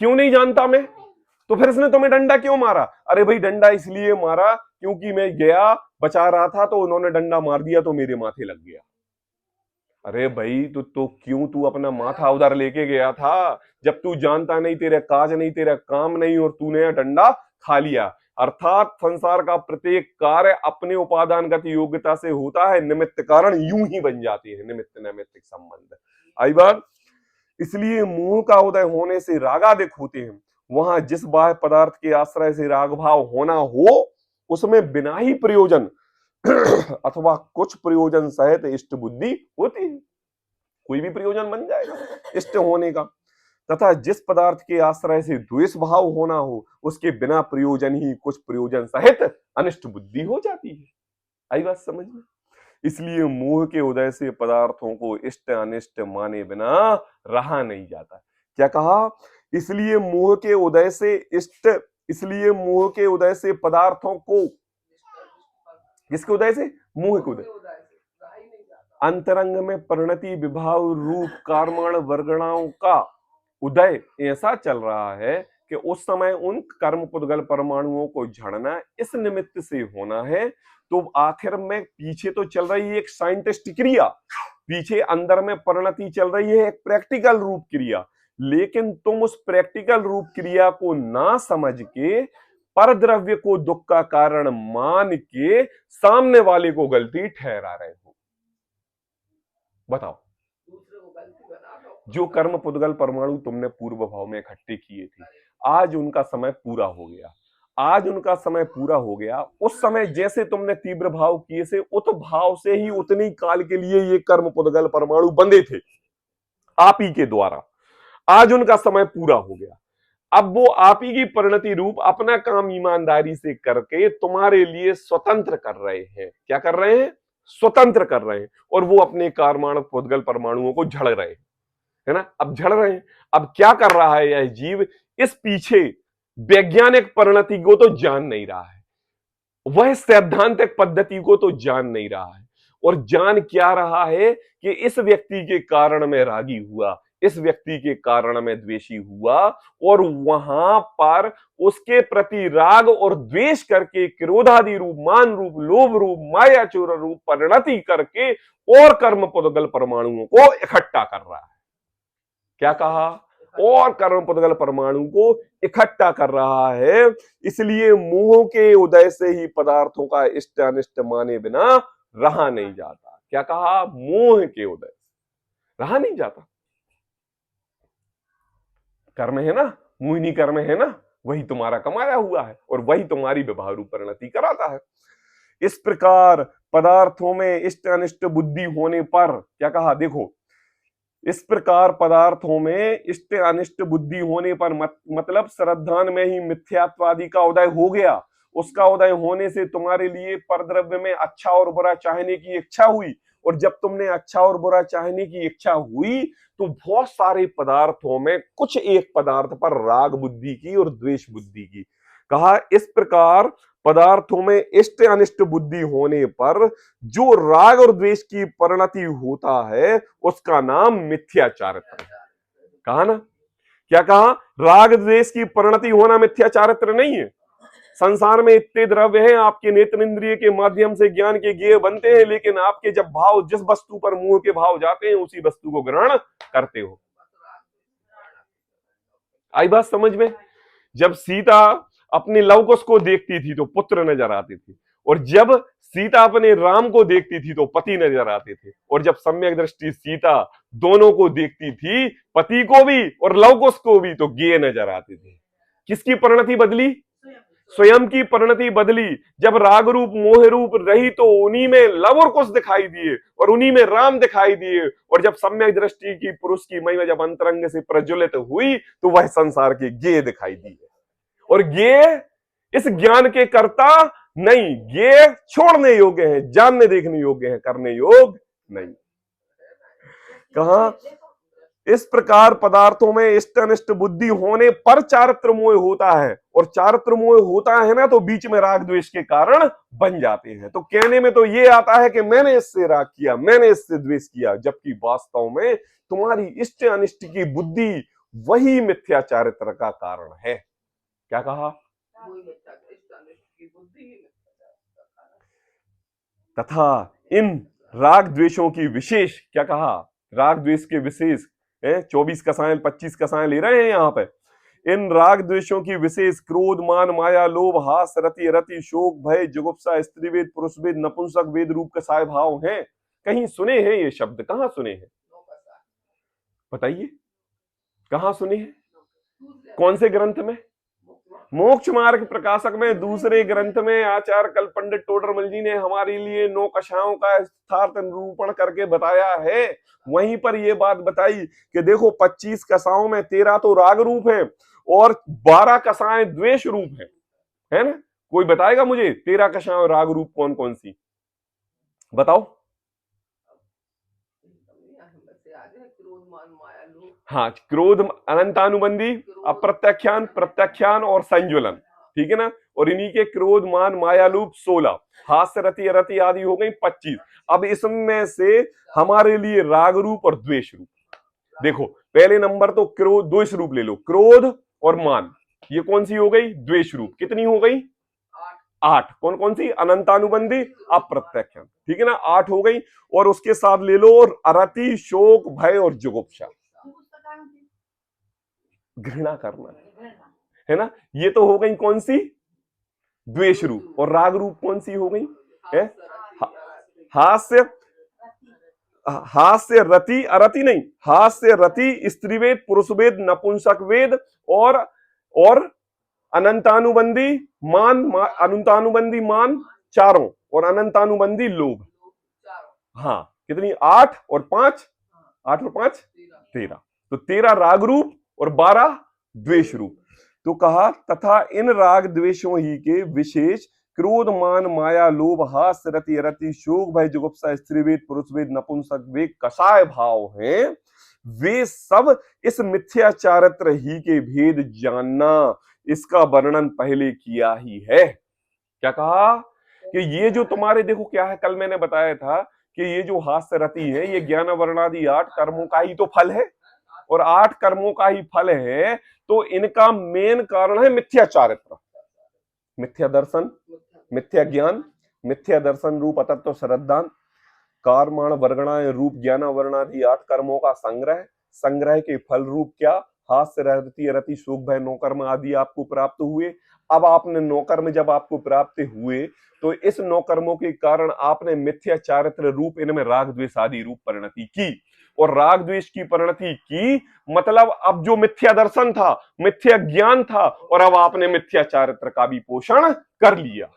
क्यों नहीं जानता मैं? तो फिर इसने तुम्हें डंडा क्यों मारा? अरे भाई डंडा इसलिए मारा क्योंकि मैं गया बचा रहा था तो उन्होंने डंडा मार दिया तो मेरे माथे लग गया। अरे भाई तो क्यों तू अपना माथा उधर लेके गया था जब तू जानता नहीं, तेरे काज नहीं, तेरा काम नहीं, और तूने डंडा खा लिया। अर्थात संसार का प्रत्येक कार्य अपने उपादानगत योग्यता से होता है, निमित्त कारण यूं ही बन जाते हैं, निमित्त नैमित्तिक संबंध। आई बात? इसलिए मोह का उदय होने से रागादिक होते हैं। वहां जिस बाह्य पदार्थ के आश्रय से राग भाव होना हो, उसमें बिना ही प्रयोजन अथवा कुछ प्रयोजन सहित इष्ट बुद्धि होती है। कोई भी प्रयोजन बन जाएगा इष्ट होने का। तथा जिस पदार्थ के आश्रय से द्वेष भाव होना हो, उसके बिना प्रयोजन ही कुछ प्रयोजन सहित अनिष्ट बुद्धि हो जाती है। आई बात समझ में? इसलिए मोह के उदय से पदार्थों को इष्ट अनिष्ट माने बिना रहा नहीं जाता। क्या कहा? इसलिए मोह के उदय से पदार्थों को, किसके उदय से? मोह के उदय। अंतरंग में परिणति विभाव रूप कर्मण वर्गणाओं का उदय ऐसा चल रहा है कि उस समय उन कर्म पुद्गल परमाणुओं को झड़ना इस निमित्त से होना है। तो आखिर में पीछे तो चल रही है एक साइंटिस्ट क्रिया, पीछे अंदर में परिणति चल रही है एक प्रैक्टिकल रूप क्रिया, लेकिन तुम उस प्रैक्टिकल रूप क्रिया को ना समझ के पर द्रव्य को दुख का कारण मान के सामने वाले को गलती ठहरा रहे हो। बताओ, जो कर्म पुद्गल परमाणु तुमने पूर्व भाव में इकट्ठे किए थे, आज उनका समय पूरा हो गया। उस समय जैसे तुमने तीव्र भाव किए से उत भाव से ही उतनी काल के लिए ये कर्म पुद्गल परमाणु बंधे थे आप ही के द्वारा। आज उनका समय पूरा हो गया। अब वो आप ही की परिणति रूप अपना काम ईमानदारी से करके तुम्हारे लिए स्वतंत्र कर रहे हैं। क्या कर रहे हैं? स्वतंत्र कर रहे हैं। और वो अपने कार्माणु पुद्गल परमाणुओं को झड़ रहे हैं, है ना। अब झड़ रहे हैं। अब क्या कर रहा है यह जीव? इस पीछे वैज्ञानिक परिणति को तो जान नहीं रहा है, वह सैद्धांतिक पद्धति को तो जान नहीं रहा है, और जान क्या रहा है कि इस व्यक्ति के कारण मैं रागी हुआ, इस व्यक्ति के कारण मैं द्वेषी हुआ, और वहां पर उसके प्रति राग और द्वेष करके क्रोधादि रूप, मान रूप, लोभ रूप, मायाचूर रूप परिणति करके और कर्म पुद्गल परमाणुओं को इकट्ठा कर रहा है। क्या कहा? और कर्म पुद्गल परमाणु को इकट्ठा कर रहा है। इसलिए मोह के उदय से ही पदार्थों का इष्ट अनिष्ट माने बिना रहा नहीं जाता। क्या कहा? मोह के उदय रहा नहीं जाता। कर्म है ना, मोहिनी कर्म है ना, वही तुम्हारा कमाया हुआ है और वही तुम्हारी व्यवहार रूप परिणति कराता है। इस प्रकार पदार्थों में इष्ट अनिष्ट बुद्धि होने पर क्या कहा? देखो, इस प्रकार पदार्थों में इष्ट अनिष्ट बुद्धि होने पर मतलब श्रद्धान में ही मिथ्यात्वादि का उदय हो गया। उसका उदय होने से तुम्हारे लिए परद्रव्य में अच्छा और बुरा चाहने की इच्छा हुई, और जब तुमने अच्छा और बुरा चाहने की इच्छा हुई तो बहुत सारे पदार्थों में कुछ एक पदार्थ पर राग बुद्धि की और द्वेष बुद्धि की। कहा इस प्रकार पदार्थों में इष्ट अनिष्ट बुद्धि होने पर जो राग और द्वेष की परिणति होता है उसका नाम मिथ्याचारित्र। कहा ना, क्या कहा? राग द्वेष की परिणति होना मिथ्याचारित्र नहीं है। संसार में इतने द्रव्य हैं, आपके नेत्र इंद्रिय के माध्यम से ज्ञान के गेय बनते हैं, लेकिन आपके जब भाव जिस वस्तु पर मुंह के भाव जाते हैं उसी वस्तु को ग्रहण करते हो। आई बात समझ में? जब सीता अपने लव कुश को देखती थी तो पुत्र नजर आते थे, और जब सीता अपने राम को देखती थी तो पति नजर आते थे, और जब सम्यक दृष्टि सीता दोनों को देखती थी, पति को भी और लव कुश को भी, तो गेय नजर आते थे। किसकी परिणति बदली? स्वयं की परिणति बदली। जब राग रूप मोह रूप रही तो उन्हीं में लव और कुश दिखाई दिए और उन्हीं में राम दिखाई दिए, और जब सम्यक दृष्टि की पुरुष की महिमा जब अंतरंग से प्रज्वलित हुई तो वह संसार के गेय दिखाई दिए। और गेय इस ज्ञान के कर्ता नहीं, गेय छोड़ने योग्य है, जानने देखने योग्य है, करने योग्य नहीं। कहा इस प्रकार पदार्थों में इष्ट अनिष्ट बुद्धि होने पर चारित्र मोह होता है, और चारित्र मोह होता है ना तो बीच में राग द्वेष के कारण बन जाते हैं। तो कहने में तो ये आता है कि मैंने इससे राग किया, मैंने इससे द्वेष किया, जबकि वास्तव में तुम्हारी इष्ट अनिष्ट की बुद्धि वही मिथ्या चारित्र का कारण है। क्या कहा? तथा इन राग द्वेषों की विशेष, क्या कहा? राग द्वेष के विशेष 24 कसाएं 25 कसाएं ले रहे हैं यहां पे। इन राग द्वेषों की विशेष क्रोध मान माया लोभ हास रति रति शोक भय जुगुप्सा स्त्री वेद पुरुष वेद नपुंसक वेद रूप कसाय भाव हैं। कहीं सुने हैं ये शब्द? कहां सुने हैं बताइए? कहां सुने हैं? कौन से ग्रंथ में? मोक्ष मार्ग प्रकाशक में दूसरे ग्रंथ में आचार्य कल पंडित टोडरमल जी ने हमारे लिए 9 कषायों का यथार्थ निरूपण करके बताया है। वहीं पर यह बात बताई कि देखो 25 कषायों में 13 तो राग रूप है और 12 कषाएं द्वेष रूप है ना? कोई बताएगा मुझे 13 कषाएं राग रूप कौन कौन सी? बताओ। हाँ, क्रोध अनंतानुबंधी, अप्रत्याख्यान, प्रत्याख्यान और संज्वलन, ठीक है ना? और इन्हीं के क्रोध मान मायालूप 16, हास्य रति रति आदि हो गई 25। अब इसमें से हमारे लिए राग रूप और द्वेष रूप देखो। पहले नंबर तो क्रोध द्वेष रूप ले लो, क्रोध और मान, ये कौन सी हो गई? द्वेष रूप। कितनी हो गई? 8। कौन कौन सी? अनंतानुबंधी अप्रत्याख्यान, ठीक है ना? 8 हो गई। और उसके साथ ले लो अरति शोक भय और जुगुप्सा, घृणा करना, है ना? ये तो हो गई कौन सी? द्वेष रूप। और राग रूप कौन सी हो गई? है हास्य, हास्य रति अरति नहीं, हास्य रति स्त्रीवेद पुरुषवेद नपुंसक वेद और अनंतानुबंधी मान, अनंतानुबंधी मान चारों और अनंतानुबंधी लोभ। हाँ, कितनी? 8 और 5, 8 और 5 13। तो 13 राग रूप और 12 द्वेष रूप। तो कहा तथा इन राग द्वेषों ही के विशेष क्रोध मान माया लोभ हास रति रति शोक भय जुगुप्सा स्त्रीवेद पुरुषवेद नपुंसक वेद कसाय भाव हैं, वे सब इस मिथ्याचारित्र ही के भेद जानना, इसका वर्णन पहले किया ही है। क्या कहा? कि ये जो तुम्हारे देखो क्या है, कल मैंने बताया था कि ये जो हास्य रति है ये ज्ञान वर्णादि 8 कर्मों का ही तो फल है, और 8 कर्मों का ही फल है, तो इनका मेन कारण है मिथ्या चारित्र, मिथ्या दर्शन, मिथ्या ज्ञान, मिथ्या दर्शन रूप अतत्व श्रद्धान कारमाण वर्गणाएं रूप ज्ञान वर्णादि 8 कर्मों का संग्रह, संग्रह के फल रूप क्या? हास्य रति रति शोक भय 9 कर्म आदि आपको प्राप्त हुए। अब आपने 9 कर्म जब आपको प्राप्त हुए तो इस 9 कर्मों के कारण आपने मिथ्या चारित्र रूप इनमें राग द्वेष आदि रूप परिणति की, और राग द्वेष की परिणति की मतलब अब जो मिथ्या दर्शन था, मिथ्या ज्ञान था, और अब आपने मिथ्या चारित्र का भी पोषण कर लिया।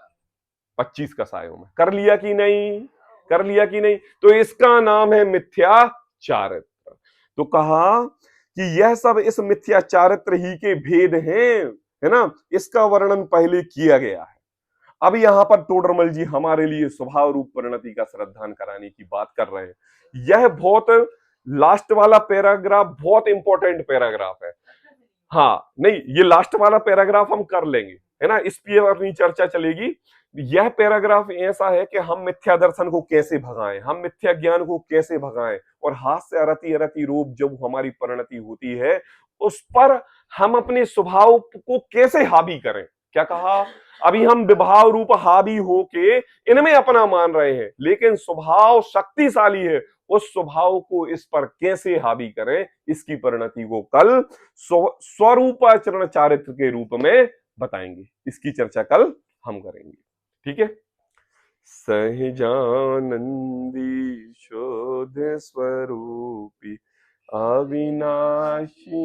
25 कसायों में कर लिया कि नहीं? कर लिया कि नहीं? तो इसका नाम है मिथ्या चारित्र। तो कहा कि यह सब इस मिथ्या चारित्र ही के भेद हैं, है ना, इसका वर्णन पहले किया गया है। अब यहां पर टोडरमल जी हमारे लिए स्वभाव रूप परिणति का श्रद्धान कराने की बात कर रहे हैं। यह बहुत लास्ट वाला पैराग्राफ बहुत इंपॉर्टेंट पैराग्राफ है। हाँ नहीं, ये लास्ट वाला पैराग्राफ हम कर लेंगे, है ना, इस पे अपनी चर्चा चलेगी। यह पैराग्राफ ऐसा है कि हम मिथ्या दर्शन को कैसे भगाएं, हम मिथ्या ज्ञान को कैसे भगाएं, और हाथ से अरती अरती रूप जब हमारी परिणति होती है उस पर हम अपने स्वभाव को कैसे हावी करें। क्या कहा, अभी हम विभाव रूप हावी होके इनमें अपना मान रहे हैं, लेकिन स्वभाव शक्तिशाली है, उस स्वभाव को इस पर कैसे हावी करें, इसकी परिणति को कल स्वरूपाचरण चारित्र के रूप में बताएंगे। इसकी चर्चा कल हम करेंगे, ठीक है। सहजानंदी शोध स्वरूपी अविनाशी